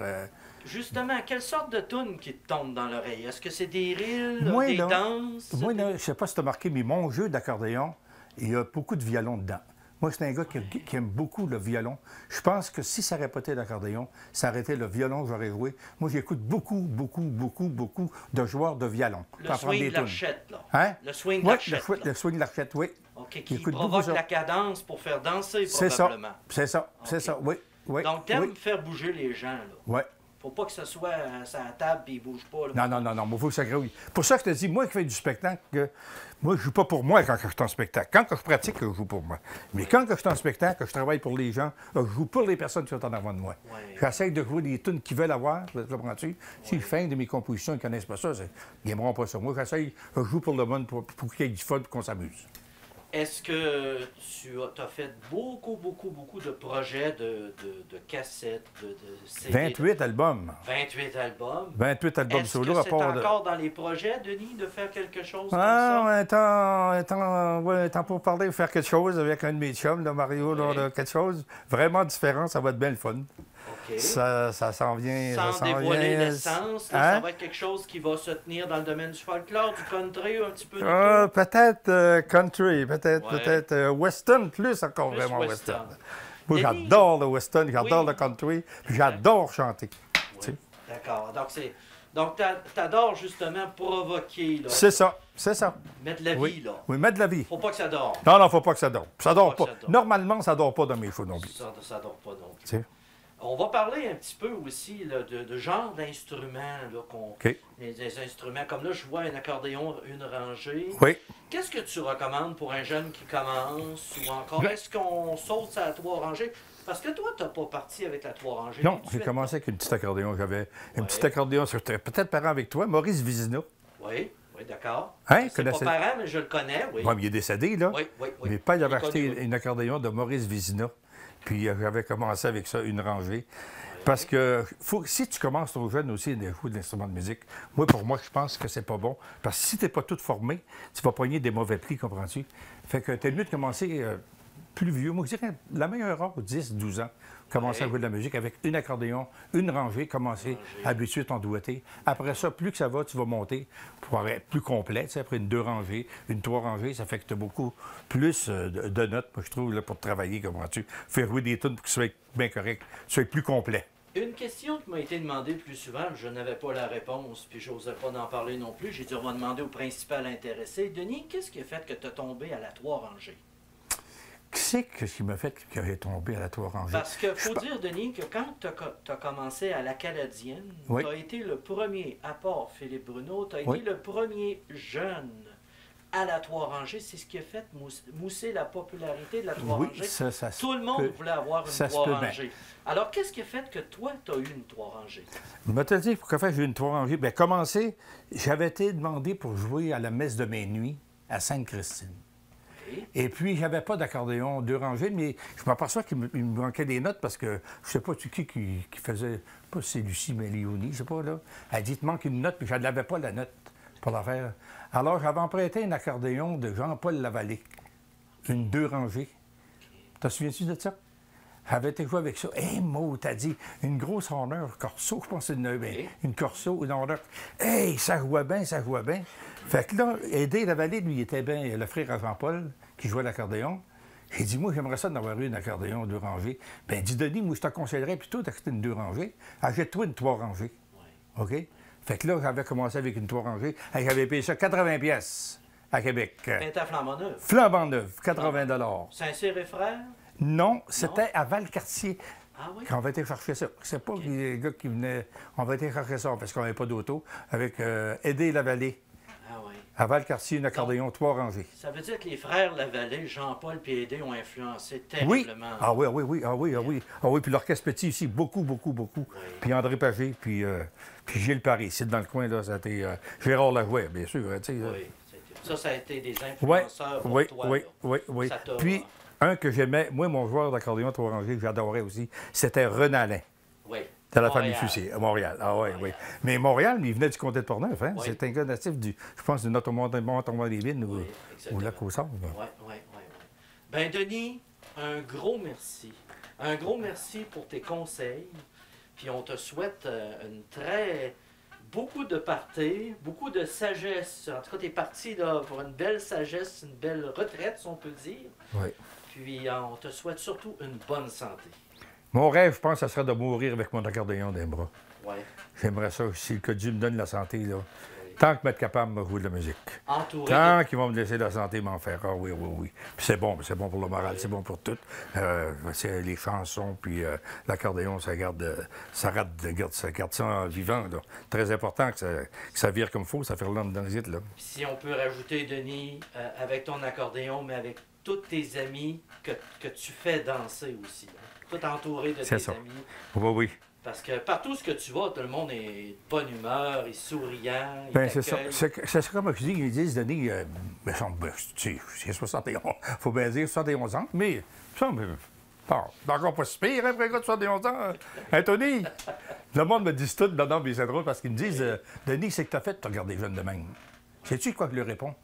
Justement, quelle sorte de tunes qui te tombent dans l'oreille? Est-ce que c'est des rilles,
Moi,
des
là,
danses?
Moi, là, je sais pas si tu as marqué, mais mon jeu d'accordéon, il y a beaucoup de violon dedans. Moi, c'est un gars qui aime beaucoup le violon. Je pense que si ça n'aurait pas été l'accordéon, ça aurait été le violon que j'aurais joué. Moi, j'écoute beaucoup de joueurs de violon.
Le
pour apprendre
swing
des
de
tunes.
l'archette, là.
Hein?
Le swing de
Oui,
l'archette, là.
le swing de l'archette, oui.
OK, qui
J'écoute beaucoup
provoque
ça.
la cadence pour faire danser,
C'est ça,
probablement.
c'est ça, c'est
OK.
ça, oui. Oui,
Donc, t'aimes
oui.
faire bouger les gens, là.
Ouais.
Faut pas que ce soit à la table et ils bougent pas, là.
Non, mais il faut que ça grouille. Pour ça que je te dis, moi qui fais du spectacle, moi, je joue pas pour moi quand je suis en spectacle. Quand je pratique, je joue pour moi. Mais quand je suis en spectacle, que je travaille pour les gens, je joue pour les personnes qui sont en avant de moi.
Ouais.
J'essaie de jouer des tunes qu'ils veulent avoir, comprends-tu? Si je fais une de mes compositions, ils ne connaissent pas ça, ils n'aimeront pas ça. Moi, j'essaie, je joue pour le monde, pour qu'il y ait du fun, pour qu'on s'amuse.
Est-ce que tu as fait beaucoup de projets de cassettes, de CD?
28 albums.
28 albums.
28 albums
Est-ce
solo,
que
à
c'est
part de...
encore dans les projets, Denis, de faire quelque chose comme
Ah,
ça?
ouais, attends pour parler, faire quelque chose avec un de mes chums, là, Mario, là,
Oui.
là, quelque chose vraiment différent, ça va être bien le fun.
OK.
Ça s'en vient. ça
Sans
s'en
dévoiler
vient.
l'essence, là,
Hein?
ça va être quelque chose qui va se tenir dans le domaine du folklore, du country, un petit peu de tout.
Peut-être country, peut-être
Ouais.
peut-être western, plus encore
Plus
vraiment
western.
western. Moi,
Denis,
j'adore le western, j'adore
Oui.
le country, puis j'adore chanter. tu sais.
D'accord. Donc, t'adores justement provoquer, là.
C'est ça, c'est ça.
Mettre la vie,
Oui.
là.
Oui, mettre de la vie.
Faut pas que ça dort.
Non, faut pas que ça dort. Ça dort
Faut
pas.
pas que ça dort.
Normalement, ça dort pas dans mes shows non plus.
Ça dort pas non plus.
Tu sais.
On va parler un petit peu aussi là, de genre d'instruments là,
OK.
des instruments. Comme là, je vois un accordéon, une rangée.
Oui.
Qu'est-ce que tu recommandes pour un jeune qui commence ou encore est-ce qu'on saute sur la trois rangées? Parce que toi, tu n'as pas parti avec la trois rangées.
Non,
tout de
j'ai
suite.
commencé avec une petite accordéon. J'avais une
Ouais.
petite accordéon, c'était peut-être parent avec toi, Maurice Vizina.
Oui, d'accord.
Hein,
C'est pas
connaissez-
parent, mais je le connais, oui.
Ouais, mais il est décédé, là.
Oui, oui, oui.
Mes pères
Il est
avaient acheté
connu, oui.
une accordéon de Maurice Vizina. Puis j'avais commencé avec ça, une rangée. Parce que si tu commences trop jeune aussi à jouer de l'instrument de musique, pour moi, je pense que c'est pas bon. Parce que si tu n'es pas tout formé, tu vas pogner des mauvais plis, comprends-tu? Fait que t'es mieux de commencer plus vieux. Moi, je dirais la meilleure heure, 10, 12 ans, commencer à jouer de la musique avec une accordéon, une rangée, commencer à habituer ton doigté. Après ça, plus que ça va, tu vas monter pour être plus complet. Tu sais, après une 2 rangées, une 3 rangées, ça fait que tu as beaucoup plus de notes, moi, je trouve, là, pour travailler, comprends-tu? Faire jouer des tunes pour que ce soit bien correct, soit plus complet.
Une question qui m'a été demandée plus souvent, je n'avais pas la réponse, puis j'osais pas en parler non plus. J'ai dit, on va demander au principal intéressé. Denis, qu'est-ce qui a fait que tu as tombé à la trois rangées?
Qu'est-ce qui m'a fait que j'ai tombé à la 3 rangées?
Parce qu'il faut dire, Denis, que quand tu as commencé à la Canadienne,
Oui.
tu as été le premier, à part Philippe Bruno, tu as
Oui.
été le premier jeune à la trois rangées. C'est ce qui a fait mousser la popularité de la trois
Oui,
rangées.
ça
Tout le monde
peut-
voulait avoir une
ça se
trois
peut bien.
rangées. Alors, qu'est-ce qui a fait que toi, tu as eu une trois rangées?
Je vais te dire pourquoi faire j'ai eu une 3 rangées. Bien, commencer, j'avais été demandé pour jouer à la messe de minuit à Sainte-Christine.
Oui.
Et puis, j'avais pas d'accordéon 2 rangées, mais je m'aperçois qu'il me manquait des notes parce que je sais pas qui faisait, pas si c'est Lucie, mais Léonie, je sais pas, là. Elle dit, il te manque une note, puis je n'avais pas la note pour la faire. Alors, j'avais emprunté un accordéon de Jean-Paul Lavallée, une 2 rangées. T'en souviens-tu de ça? J'avais été joué avec ça. Hey, Maud, t'as dit, une grosse honneur corso, je pense que c'est une corso, une honneur. Hey, ça jouait bien, ça jouait bien. Fait que là, Aidé Lavallée, lui, il était bien le frère à Jean-Paul, qui jouait l'accordéon. J'ai dit, moi, j'aimerais ça d'avoir eu un accordéon 2 rangées. Ben, dis, Denis, moi, je te conseillerais plutôt d'acheter une 2 rangées. Achète-toi une 3 rangées. OK? Fait que là, j'avais commencé avec une 3 rangées. J'avais payé ça 80 pièces à Québec.
T'es à flambant neuf.
Flambant neuf, 80
Saint-Cyr et frères?
Non, c'était à Valcartier.
Ah oui?
Qu'on va été chercher ça. C'est pas les gars qui venaient. On va été chercher ça parce qu'on n'avait pas d'auto. Avec Aidé Lavallée.
Ah oui.
À Valcartier, un accordéon 3 rangées.
Ça veut dire que les frères Lavallée, Jean-Paul et Aidé ont influencé
Oui.
terriblement.
Ah oui, ah oui. Puis l'orchestre Petit aussi, beaucoup.
Oui.
Puis André Pagé, puis Gilles Paris. C'est dans le coin, là, ça a été Gérard Lagouet, bien sûr. Tu sais,
Oui. Ça a été des influenceurs pour toi.
Oui.
Ça t'a-
Puis, un que j'aimais, moi, mon joueur d'accordéon 3 rangées que j'adorais aussi, c'était Renalin.
Oui.
De la
Montréal.
famille Fussier, à Montréal. Ah oui, oui. Mais Montréal, il venait du comté de Portneuf, hein?
Oui.
C'est un gars natif je pense, de notre Montemont-les-Vignes
Oui,
ou
exactement.
Lac-aux-Sarts.
Oui. Ben Denis, un gros merci. Un gros merci pour tes conseils. Puis on te souhaite beaucoup de parties, beaucoup de sagesse. En tout cas, tu es parti là, pour une belle sagesse, une belle retraite, si on peut dire.
Oui.
Puis on te souhaite surtout une bonne santé.
Mon rêve, je pense, ça serait de mourir avec mon accordéon d'un bras.
Oui.
J'aimerais ça, si que Dieu me donne la santé, là. Tant que m'être capable de me jouer de la musique.
Entouré
Tant qu'ils vont me laisser la santé m'en faire. Ah oui. Puis c'est bon pour le moral, c'est bon pour tout. C'est les chansons, puis l'accordéon, ça garde ça vivant. Là. Très important que ça vire comme il faut, ça fait l'homme dans les hits, là.
Si on peut rajouter, Denis, avec ton accordéon, mais avec tous tes amis que tu fais danser aussi. Hein. Tout entouré de tes amis.
Oui.
Parce que partout ce que tu vas, tout le monde est de bonne humeur, est souriant.
Bien, c'est ça. C'est comme je dis, ils disent, Denis, c'est 71, faut bien dire 71 ans, mais ça, encore pas si pire, après un gars de 71 ans. Hein, Tony? Le monde me dit tout, non, mais c'est drôle parce qu'ils me disent, Denis, c'est que t'as fait de te regarder jeune de même. Sais-tu quoi que je lui réponds?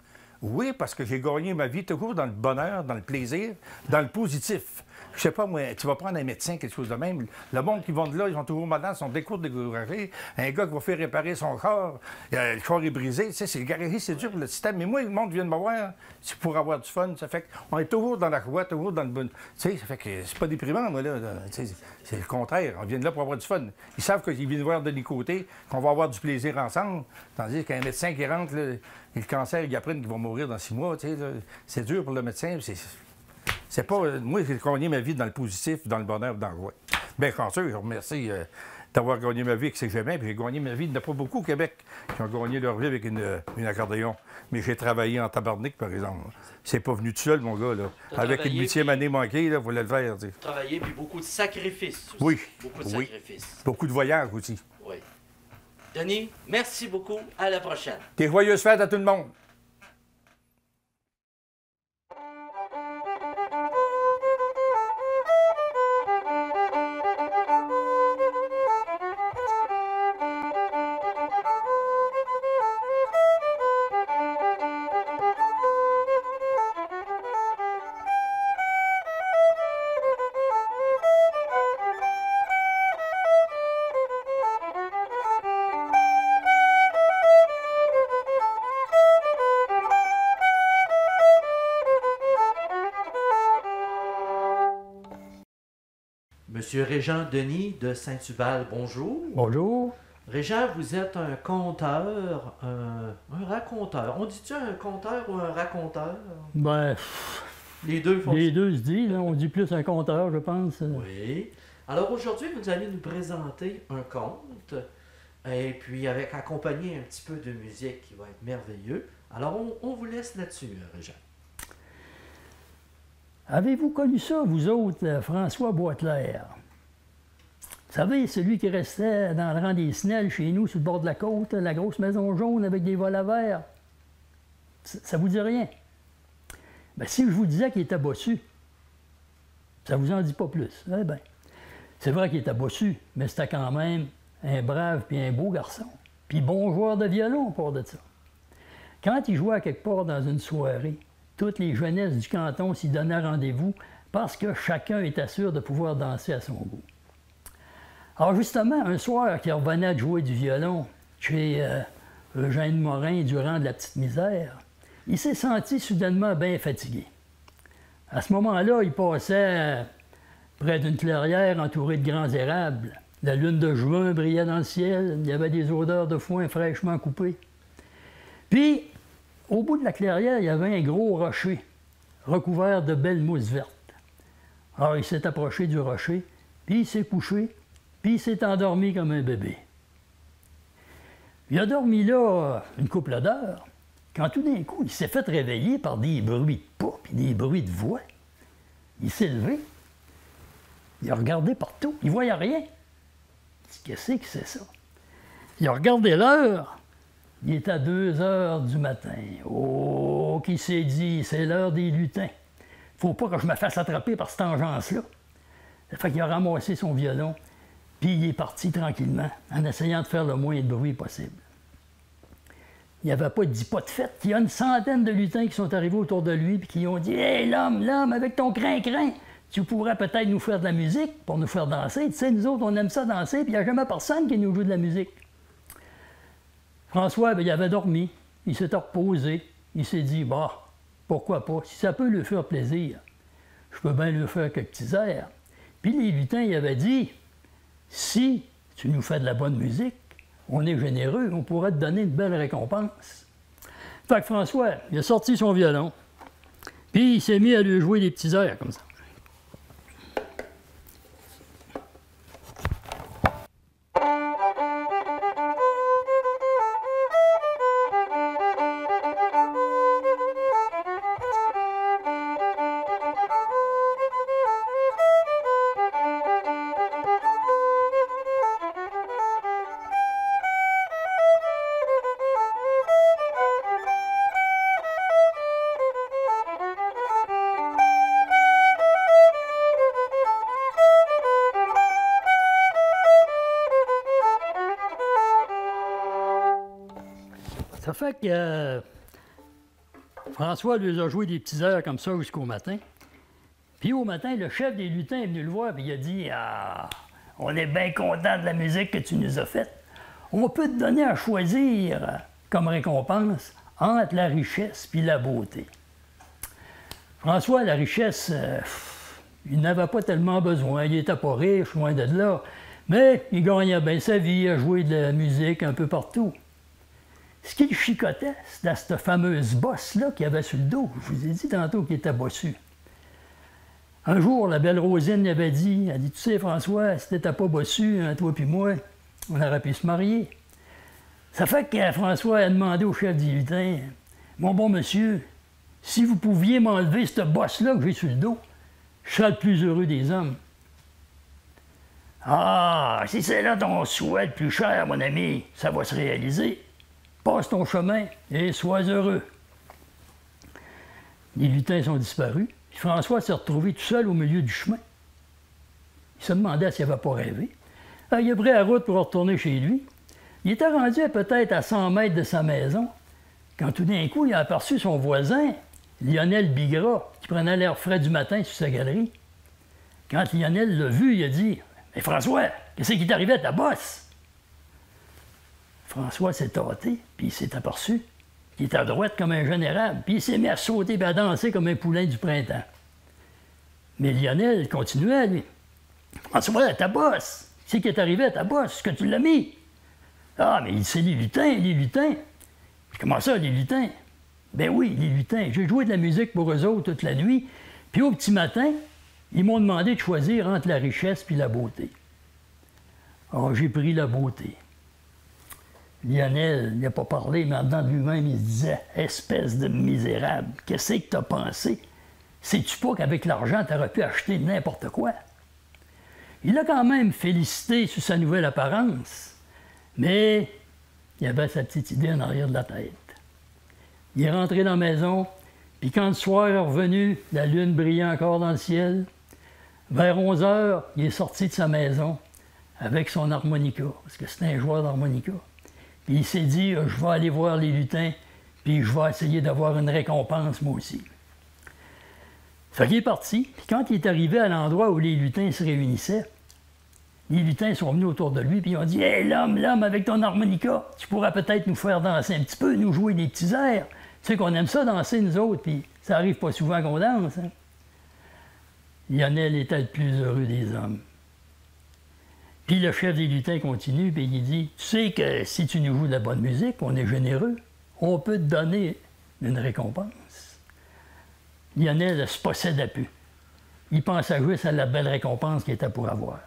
Oui, parce que j'ai gagné ma vie toujours dans le bonheur, dans le plaisir, dans le positif. Je sais pas, moi, tu vas prendre un médecin, quelque chose de même. Le monde qui vont de là, ils sont toujours malades, ils sont découragés. Un gars qui va faire réparer son corps, le corps est brisé. Tu sais, c'est garé, c'est dur pour le système. Mais moi, le monde vient de me voir, c'est pour avoir du fun. Ça fait qu'on est toujours dans la joie, toujours dans le bon. Tu sais, ça fait que c'est pas déprimant, moi, là. Tu sais, c'est le contraire. On vient de là pour avoir du fun. Ils savent qu'ils viennent voir de les côtés, qu'on va avoir du plaisir ensemble. Tandis qu'un médecin qui rentre, là, le cancer, ils apprennent qu'ils vont mourir dans 6 mois. Tu sais, là, c'est dur pour le médecin. C'est pas. Moi, j'ai gagné ma vie dans le positif, dans le bonheur, dans le joie. Bien, quand sûr, je remercie d'avoir gagné ma vie avec ces gemins. Puis j'ai gagné ma vie. Il n'y en a pas beaucoup au Québec qui ont gagné leur vie avec une accordéon. Mais j'ai travaillé en tabarnak, par exemple. C'est pas venu tout seul, mon gars, là. Avec une 8e année manquée, il fallait le faire. Tu sais.
Travailler, puis beaucoup de sacrifices aussi.
Oui.
Beaucoup de sacrifices.
Beaucoup de voyages aussi.
Oui. Denis, merci beaucoup. À la prochaine.
Des joyeuses fêtes à tout le monde.
Monsieur Régent Denis de Saint-Hubal, bonjour.
Bonjour.
Régent, vous êtes un conteur, un raconteur. On dit-tu un conteur ou un raconteur?
Ben,
Les deux font
les deux se disent, là, on dit plus un conteur, je pense.
Oui. Alors aujourd'hui, vous allez nous présenter un conte, et puis avec accompagné un petit peu de musique qui va être merveilleux. Alors on vous laisse là-dessus, Régent.
Avez-vous connu ça, vous autres, François Boisclair? Vous savez, celui qui restait dans le rang des Snelles chez nous, sur le bord de la côte, la grosse maison jaune avec des volets verts. Ça vous dit rien? Bien, si je vous disais qu'il était bossu, ça vous en dit pas plus. Eh bien, c'est vrai qu'il était bossu, mais c'était quand même un brave puis un beau garçon. Puis bon joueur de violon, pour de ça. Quand il jouait à quelque part dans une soirée, toutes les jeunesses du canton s'y donnaient rendez-vous parce que chacun était sûr de pouvoir danser à son goût. Alors justement, un soir qu'il revenait de jouer du violon chez Eugène Morin durant de la petite misère, il s'est senti soudainement bien fatigué. À ce moment-là, il passait près d'une clairière entourée de grands érables. La lune de juin brillait dans le ciel, il y avait des odeurs de foin fraîchement coupées. Puis, au bout de la clairière, il y avait un gros rocher, recouvert de belles mousses vertes. Alors, il s'est approché du rocher, puis il s'est couché, puis il s'est endormi comme un bébé. Il a dormi là une couple d'heures, quand tout d'un coup, il s'est fait réveiller par des bruits de pas, puis des bruits de voix. Il s'est levé, il a regardé partout, il ne voyait rien. Qu'est-ce que c'est ça? Il a regardé l'heure, il était à 2 heures du matin. Oh, qui s'est dit, c'est l'heure des lutins. Faut pas que je me fasse attraper par cette engeance-là. Ça fait qu'il a ramassé son violon, puis il est parti tranquillement, en essayant de faire le moins de bruit possible. Il n'y avait pas dit pas de fête. Il y a une centaine de lutins qui sont arrivés autour de lui, puis qui ont dit « Hey, l'homme, avec ton crin-crin, tu pourrais peut-être nous faire de la musique pour nous faire danser. Tu sais, nous autres, on aime ça danser, puis il n'y a jamais personne qui nous joue de la musique. » François, bien, il avait dormi, il s'était reposé, il s'est dit, bah, pourquoi pas, si ça peut lui faire plaisir, je peux bien lui faire quelques petits airs. Puis les lutins, il avait dit, si tu nous fais de la bonne musique, on est généreux, on pourrait te donner une belle récompense. Fait que François, il a sorti son violon, puis il s'est mis à lui jouer des petits airs comme ça. Ça fait que François lui a joué des petits airs comme ça jusqu'au matin. Puis au matin, le chef des lutins est venu le voir et il a dit « Ah, on est bien content de la musique que tu nous as faite. On peut te donner à choisir comme récompense entre la richesse puis la beauté. » François, la richesse, il n'avait pas tellement besoin. Il n'était pas riche, loin de là. Mais il gagnait bien sa vie à jouer de la musique un peu partout. Ce qui le chicotait, c'était cette fameuse bosse-là qu'il avait sur le dos. Je vous ai dit tantôt qu'il était bossu. Un jour, la belle Rosine lui avait dit, elle dit, tu sais, François, si t'étais pas bossu, hein, toi puis moi, on aurait pu se marier. Ça fait que François a demandé au chef du lutin, mon bon monsieur, si vous pouviez m'enlever cette bosse-là que j'ai sur le dos, je serais le plus heureux des hommes. Ah, si c'est là ton souhait le plus cher, mon ami, ça va se réaliser. Passe ton chemin et sois heureux. Les lutins sont disparus. Puis François s'est retrouvé tout seul au milieu du chemin. Il se demandait s'il n'avait pas rêvé. Alors, il a pris la route pour retourner chez lui. Il était rendu peut-être à 100 mètres de sa maison, quand tout d'un coup, il a aperçu son voisin, Lionel Bigras, qui prenait l'air frais du matin sur sa galerie. Quand Lionel l'a vu, il a dit « Mais François, qu'est-ce qui t'arrivait à ta bosse? » François s'est tâté, puis il s'est aperçu qu'il était à droite comme un jeune érable, puis il s'est mis à sauter et à danser comme un poulain du printemps. Mais Lionel continuait, lui. « François, ta bosse! C'est qui est arrivé à ta bosse? Est-ce que tu l'as mis? »« Ah, mais c'est les lutins, les lutins. »« Comment ça, les lutins? »« Ben oui, les lutins. J'ai joué de la musique pour eux autres toute la nuit, puis au petit matin, ils m'ont demandé de choisir entre la richesse puis la beauté. Alors, j'ai pris la beauté. » Lionel n'a pas parlé, mais en dedans de lui-même, il se disait « Espèce de misérable, qu'est-ce que t'as pensé? Sais-tu pas qu'avec l'argent, t'aurais pu acheter n'importe quoi? » Il l'a quand même félicité sur sa nouvelle apparence, mais il avait sa petite idée en arrière de la tête. Il est rentré dans la maison, Puis quand le soir est revenu, la lune brillait encore dans le ciel. Vers 11 heures, il est sorti de sa maison avec son harmonica, parce que c'était un joueur d'harmonica. Puis il s'est dit, je vais aller voir les lutins, puis je vais essayer d'avoir une récompense, moi aussi. Fait qu'il est parti, puis quand il est arrivé à l'endroit où les lutins se réunissaient, les lutins sont venus autour de lui, puis ils ont dit « Hey, l'homme, avec ton harmonica, tu pourras peut-être nous faire danser un petit peu, nous jouer des petits airs. Tu sais qu'on aime ça danser, nous autres, puis ça arrive pas souvent qu'on danse. Hein? » Lionel était le plus heureux des hommes. Puis le chef des lutins continue, puis il dit « Tu sais que si tu nous joues de la bonne musique, on est généreux, on peut te donner une récompense. » Lionel ne se possédait plus. Il pensait juste à la belle récompense qu'il était pour avoir.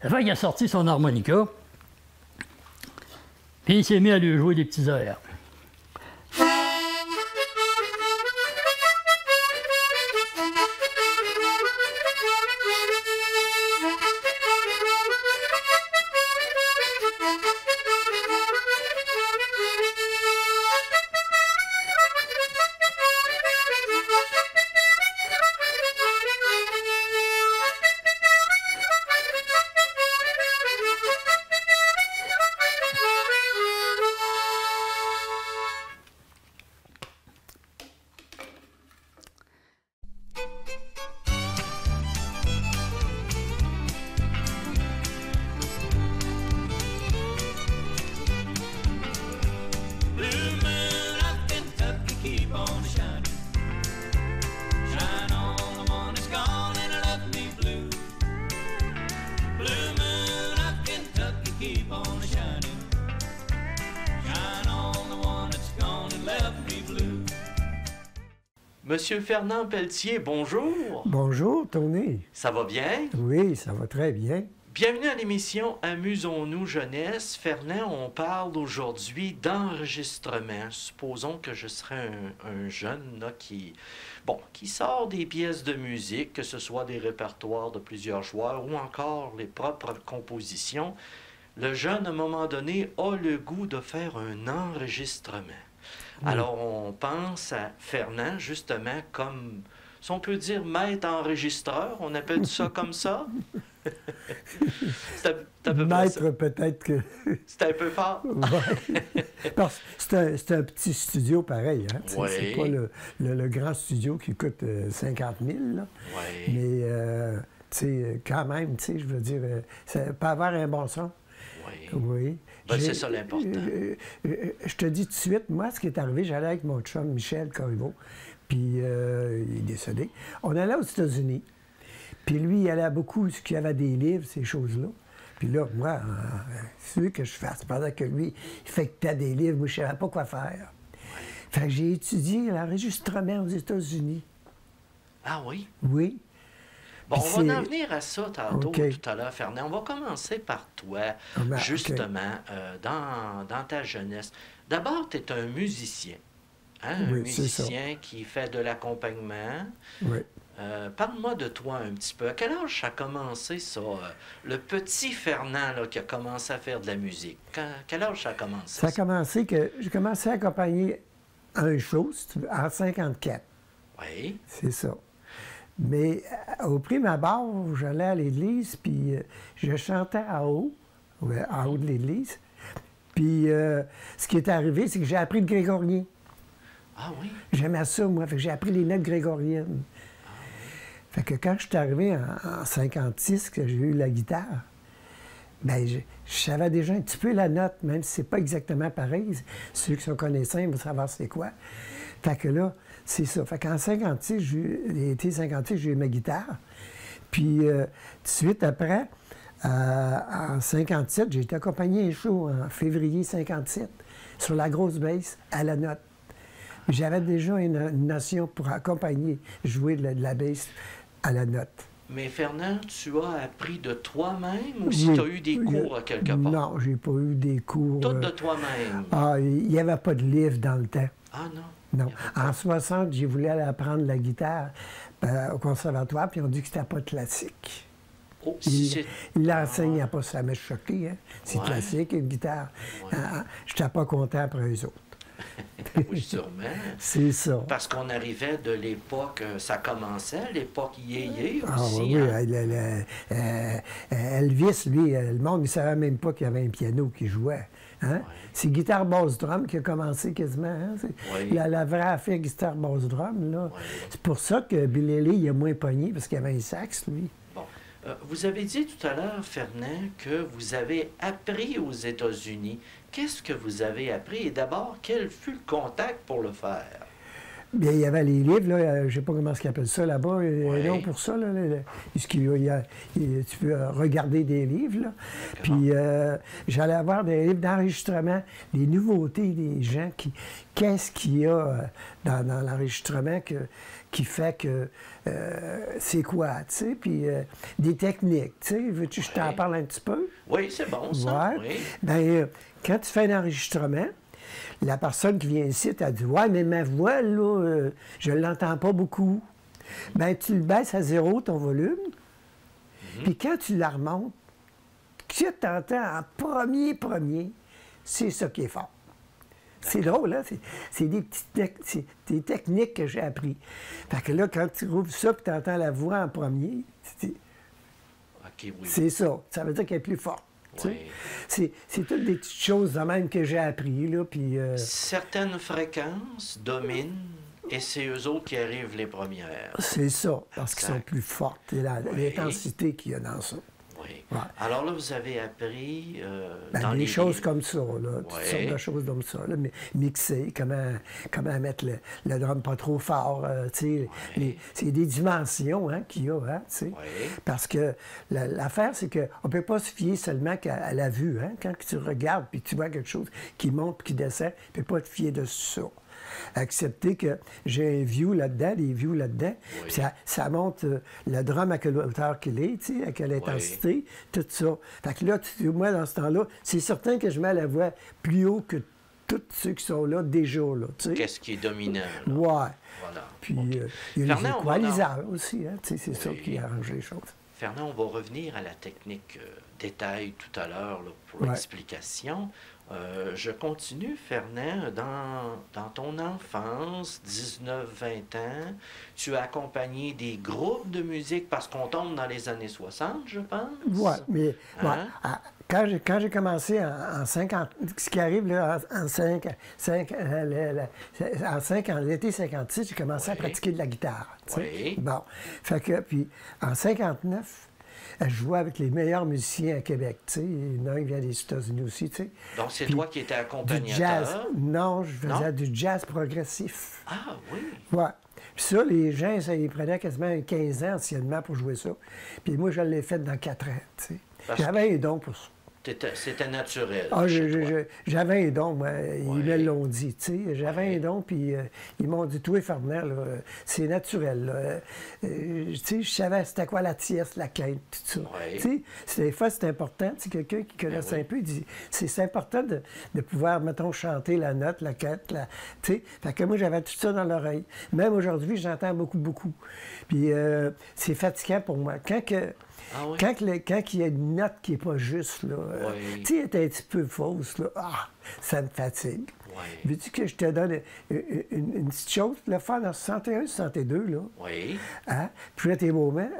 Fait qu'il a sorti son harmonica, puis il s'est mis à lui jouer des petits airs.
Monsieur Fernand Pelletier, bonjour.
Bonjour, Tony.
Ça va bien?
Oui, ça va très bien.
Bienvenue à l'émission Amusons-nous jeunesse. Fernand, on parle aujourd'hui d'enregistrement. Supposons que je serais un jeune là, qui sort des pièces de musique, que ce soit des répertoires de plusieurs joueurs ou encore les propres compositions. Le jeune, à un moment donné, a le goût de faire un enregistrement. Oui. Alors, on pense à Fernand, justement, comme, si on peut dire, maître enregistreur. On appelle ça comme ça? C'est un peu
maître, peut-être que...
C'est un peu fort?
Oui. Parce que c'est un petit studio pareil. Hein? Oui. C'est pas le grand studio qui coûte 50 000. Là. Oui. Mais, quand même, je veux dire, ça peut avoir un bon son.
Oui.
Oui.
Ben, c'est ça l'important.
Je te dis tout de suite, moi, ce qui est arrivé, j'allais avec mon chum Michel Corriveau, puis il est décédé. On allait aux États-Unis, puis lui, il allait beaucoup, ce qu'il y avait des livres, ces choses-là. Puis là, moi, celui que je fasse, pendant que lui, il feuilletait des livres, moi, je ne savais pas quoi faire. Fait que j'ai étudié l'enregistrement aux États-Unis.
Ah oui?
Oui.
Bon, on va en venir à ça tantôt, tout à l'heure, Fernand. On va commencer par toi, justement, dans ta jeunesse. D'abord, tu es un musicien, hein? Oui, un musicien qui fait de l'accompagnement.
Oui.
Parle-moi de toi un petit peu. À quel âge ça a commencé, ça? Le petit Fernand là, qui a commencé à faire de la musique. Quel âge ça a commencé?
Ça a commencé que j'ai commencé à accompagner un show en 54.
Oui.
C'est ça. Mais au prime abord, j'allais à l'église, puis je chantais en haut de l'église. Puis ce qui est arrivé, c'est que j'ai appris le grégorien.
Ah oui?
J'aimais ça, moi. Fait que j'ai appris les notes grégoriennes. Ah. Fait que quand je suis arrivé en 56, que j'ai eu la guitare, bien, je savais déjà un petit peu la note, même si c'est pas exactement pareil. Ceux qui sont connaissants, ils vont savoir c'est quoi. Fait que là, c'est ça. Fait qu'en 56, l'été 56, j'ai eu ma guitare. Puis, tout de suite après, en 57, j'ai été accompagné un show en février 57 sur la grosse basse à la note. J'avais déjà une notion pour accompagner, jouer de la basse à la note.
Mais Fernand, tu as appris de toi-même ou si tu as eu des cours à quelque part?
Non, j'ai pas eu des cours.
Tout de toi-même?
Ah, il n'y avait pas de livre dans le temps.
Ah non?
Non. En 60, j'ai voulu aller apprendre la guitare au conservatoire, puis on dit que c'était pas classique.
Oh,
il l'enseignait pas, ça m'a choqué. Hein? C'est classique, une guitare. Ouais. Je n'étais pas content après eux autres.
Oui, sûrement.
C'est ça.
Parce qu'on arrivait de l'époque, ça commençait, l'époque yéyé
Ah
aussi.
oui,
hein?
Elvis, lui, le monde ne savait même pas qu'il y avait un piano qui jouait. Hein?
Ouais.
C'est guitare basse drum qui a commencé quasiment. Hein?
Oui.
La vraie affaire guitare basse drum, là.
Ouais.
C'est pour ça que Bill Haley, il a moins pogné, parce qu'il avait un sax, lui.
Bon. Vous avez dit tout à l'heure, Fernand, que vous avez appris aux États-Unis. Qu'est-ce que vous avez appris? Et d'abord, quel fut le contact pour le faire?
Bien, il y avait les livres, là, je ne sais pas comment ils appellent ça là-bas,
Ouais.
non pour ça, là, tu peux regarder des livres, là. Puis j'allais avoir des livres d'enregistrement, des nouveautés des gens, qu'est-ce qu'il y a dans l'enregistrement qui fait que c'est quoi, tu sais, puis des techniques, tu sais, veux-tu que je t'en
Ouais.
parle un petit peu?
Oui, c'est bon, ça.
Ouais.
Oui.
Bien, quand tu fais un enregistrement, la personne qui vient ici, elle dit « Ouais, mais ma voix, là, je ne l'entends pas beaucoup. » Bien, tu le baisses à 0, ton volume, puis quand tu la remontes, tu t'entends en premier, c'est ça qui est fort. C'est drôle, hein? C'est des petites des techniques que j'ai appris. Fait que là, quand tu rouvres ça et tu entends la voix en premier,
OK, oui.
c'est ça. Ça veut dire qu'elle est plus forte. tu sais.
Oui.
C'est toutes des petites choses de même que j'ai appris, là, puis...
Certaines fréquences dominent et c'est eux autres qui arrivent les premières.
c'est ça, parce qu'ils sont
Exact.
plus fortes. Et
Oui.
l'intensité qu'il y a dans ça.
Oui.
Ouais.
Alors là, vous avez appris
Ben,
dans
des
les
choses
livres.
comme ça, là, toutes
Ouais.
sortes de choses comme ça. Là, mais mixer, comment mettre le drum pas trop fort. Tu sais, c'est des dimensions hein, qu'il y a. Hein, tu sais.
Oui.
Parce que l'affaire, c'est qu'on ne peut pas se fier seulement à la vue. Hein. Quand tu regardes puis tu vois quelque chose qui monte puis qui descend, tu ne peux pas te fier de ça. Accepter que j'ai un view là-dedans, des views là-dedans,
Oui.
puis ça monte le drum à quelle hauteur qu'il est, tu sais, à quelle intensité, tout ça. Fait que là, moi, dans ce temps-là, c'est certain que je mets la voix plus haut que tous ceux qui sont là déjà, là, tu sais.
Qu'est-ce qui est dominant? Là?
Ouais.
Voilà.
Puis,
OK.
il y a les
Fernand, on va
équaliseurs aussi, hein, tu sais, c'est ça
Oui.
qui arrange les choses.
Fernand, on va revenir à la technique détail tout à l'heure là, pour
Ouais.
l'explication. Je continue, Fernand, dans ton enfance, 19-20 ans, tu as accompagné des groupes de musique parce qu'on tombe dans les années 60, je pense.
Oui, mais
Hein?
ouais, quand j'ai commencé en 50, ce qui arrive là, en 5 ans, l'été 56, j'ai commencé à
Oui.
pratiquer de la guitare. Tu sais.
Oui.
Bon, fait que, puis en 59, je jouais avec les meilleurs musiciens à Québec. Tu sais. Il y en a un qui vient des États-Unis aussi. Tu sais.
Donc, c'est
Puis,
toi qui étais
Du
accompagnateur.
jazz. Non, je faisais
Non?
du jazz progressif.
Ah oui.
Ouais. Puis ça, les gens, ça les prenait quasiment 15 ans anciennement pour jouer ça. Puis moi, je l'ai fait dans 4 ans. Tu sais.
Parce
J'avais un don pour ça.
C'était naturel.
Ah,
chez toi.
j'avais un don, moi. Ils
Ouais.
me l'ont dit, tu sais. J'avais
Ouais.
un don, puis ils m'ont dit, toi, Fernand, là, c'est naturel. Là. Tu sais, je savais c'était quoi la tierce, la quinte, tout ça.
Ouais.
Tu sais, des fois, c'est important. Tu sais, quelqu'un qui connaisse
oui.
un peu, il dit, c'est important de pouvoir, mettons, chanter la note, la quinte, tu sais. Fait que moi, j'avais tout ça dans l'oreille. Même aujourd'hui, j'entends beaucoup, beaucoup. Puis c'est fatigant pour moi.
Ah oui.
Quand il y a une note qui n'est pas juste, là,
Oui.
tu sais, elle est un petit peu fausse, là, ça me fatigue.
Oui.
Veux-tu que je te donne une petite chose pour le faire dans 61, 62, là?
Oui.
Hein? Pretty Woman,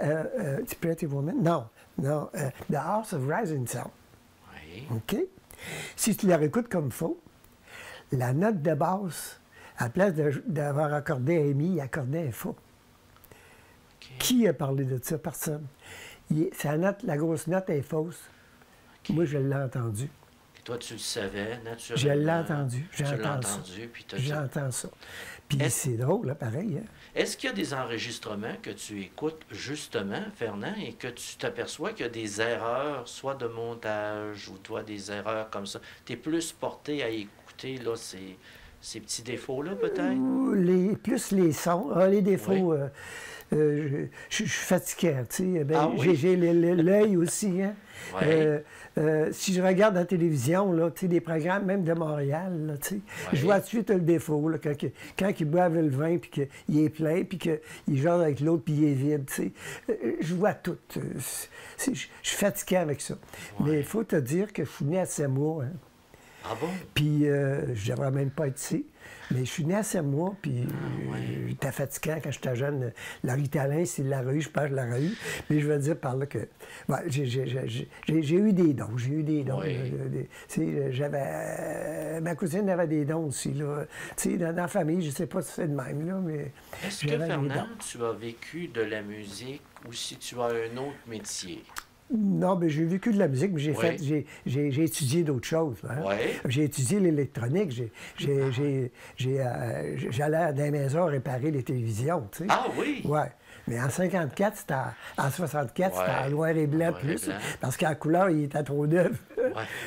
Pretty Woman, non, The House of Rising Sun,
Oui.
OK? Si tu la réécoutes comme il faut, la note de basse, à la place d'avoir accordé un mi, il accordait un fa.
OK.
Qui a parlé de ça? Personne. La grosse note est fausse.
OK.
Moi, je l'ai entendu.
Et toi, tu le savais, naturellement.
Je l'ai entendu.
Tu l'as
J'entends ça.
entendu, puis t'as dit-
J'entends ça. Puis
Est-ce-
c'est drôle, là, pareil. Hein?
Est-ce qu'il y a des enregistrements que tu écoutes justement, Fernand, et que tu t'aperçois qu'il y a des erreurs, soit de montage ou toi, des erreurs comme ça? Tu es plus porté à écouter là, ces petits défauts-là, peut-être?
Ou plus les sons. Les défauts, je suis fatiguant. Tu sais. Ben,
Ah oui?
J'ai l'œil aussi. Hein?
Ouais.
Si je regarde la télévision, là, tu sais, des programmes même de Montréal, là, tu sais,
Ouais.
je vois tout de suite le défaut. Là, quand ils boivent le vin, puis qu'il est plein, puis qu'il genre avec l'autre, puis il est vide. Tu sais. Je vois tout. Je suis fatiguant avec ça. Mais il faut te dire que je suis né à Samoa. Hein?
Ah bon?
Puis, je devrais même pas être ici. Mais je suis né à Saint-Mois, puis
ouais.
j'étais fatiguant quand j'étais jeune. Larry Talin, c'est la rue, je pense, la rue. Mais je veux dire par là que j'ai eu des dons. J'ai eu des dons.
Oui.
Ma cousine avait des dons aussi. Là. Dans la famille, je ne sais pas si c'est de même, là, mais.
Est-ce que, Fernand, tu as vécu de la musique ou si tu as un autre métier?
Non, mais j'ai vécu de la musique, mais
Oui.
j'ai étudié d'autres choses. Hein.
Oui.
J'ai étudié l'électronique. J'allais dans les maisons réparer les télévisions. Tu sais.
Ah oui?
Oui. Mais en 54, c'était en 64, c'était en
Ouais.
noir et blanc
Noir et
plus,
blanc.
parce qu'en couleur, il était trop neuf.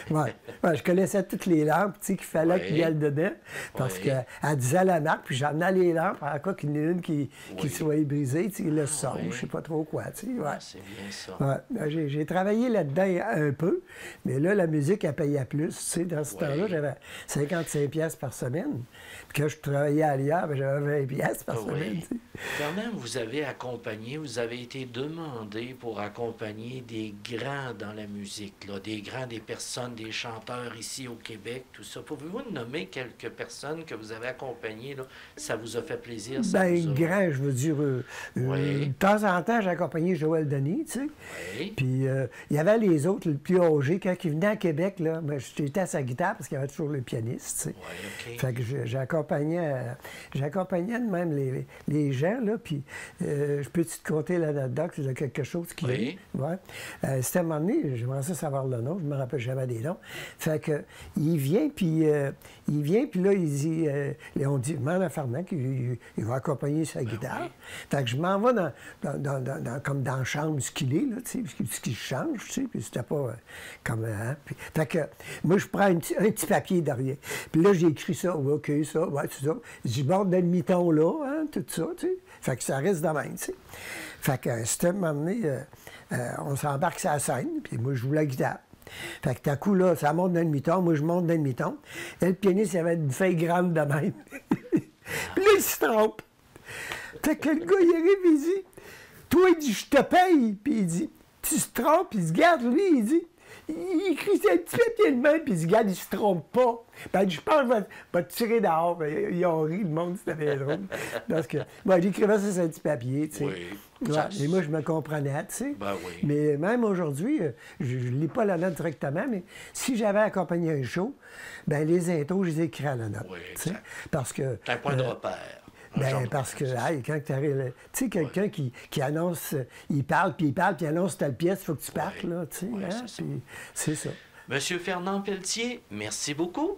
Ouais.
Ouais, je connaissais toutes les lampes, tu sais, qu'il fallait
Ouais.
qu'il y ait dedans, parce
Ouais.
qu'elle disait la marque, puis j'emmenais les lampes, à quoi qu'il y en ait une qui
Oui.
soit brisée, tu sais, le son,
ouais.
je sais pas trop quoi, tu sais, ouais.
Ah, c'est bien ça.
Ouais. J'ai travaillé là-dedans un peu, mais là, la musique, elle payait plus. Tu sais, dans ce
Oui.
temps-là, j'avais 55 pièces par semaine. Puis quand je travaillais à l'hier, j'avais 20 pièces par semaine. Tu sais.
Fernand, vous avez accompagné, vous avez été demandé pour accompagner des grands dans la musique, là, des grands, des personnes, des chanteurs ici au Québec, tout ça. Pouvez-vous nommer quelques personnes que vous avez accompagnées, là? Ça vous a fait plaisir? Ça
Ben,
vous a...
grand, je veux dire.
Oui.
De temps en temps, j'ai accompagné Joël Denis, tu sais.
Oui.
Puis il y avait les autres, les plus âgés. Quand ils venaient à Québec, là, ben, j'étais à sa guitare parce qu'il y avait toujours le pianiste, tu sais.
Oui, OK.
Fait que j'accompagnais de même les gens, là, puis je peux-tu te conter l'anecdote de quelque chose qui
Oui.
Ouais. C'était un moment donné, j'aimerais ça savoir le nom, je me rappelle jamais des noms. Fait que il vient, puis là, il dit, on dit, demande à Fernand qu'il va accompagner sa guitare.
oui.
Fait que je m'en vais comme dans la chambre ce qu'il est, là, tu sais, ce qu'il change, tu sais, puis c'était pas comme... Hein, puis, fait que moi, je prends un petit papier derrière. Puis là, j'ai écrit ça, ouais, OK, ça, ouais, tout ça. J'y borde dans le miton là, hein, tout ça, tu sais. Fait que ça reste de même, tu sais. Fait que c'était un moment donné, on s'embarque sur la scène, puis moi, je joue la guitare. Fait que d'un coup, là, ça monte dans le miton, moi, je monte dans le miton. Et le pianiste, il avait une feuille grande de même. Puis là, il se trompe. Fait que le gars, il arrive, il dit, toi, il dit, je te paye. Puis il dit, tu te trompes, il se garde, lui, il dit, il écrit sur un petit papier de main, puis il se garde, il se trompe pas. Ben, il dit, je pense que je vais te tirer dehors. Ben, ils ont ri, le monde, c'était bien drôle. Parce que, moi, j'écrivais ça sur un petit papier, tu sais.
Oui.
Ouais, et moi, je me comprenais, tu sais.
Ben oui.
Mais même aujourd'hui, je ne lis pas la note directement, mais si j'avais accompagné un show, ben les intros, je les écris à la note.
Oui,
tu sais.
exact.
Parce que...
C'est un point de repère. Un
Ben,
genre de
parce que,
repère.
hey, quand tu arrives, tu sais, quelqu'un qui annonce, il parle, puis annonce telle pièce, il faut que tu partes, là, tu sais,
Ouais,
hein,
c'est ça.
puis c'est ça.
Monsieur Fernand Pelletier, merci beaucoup.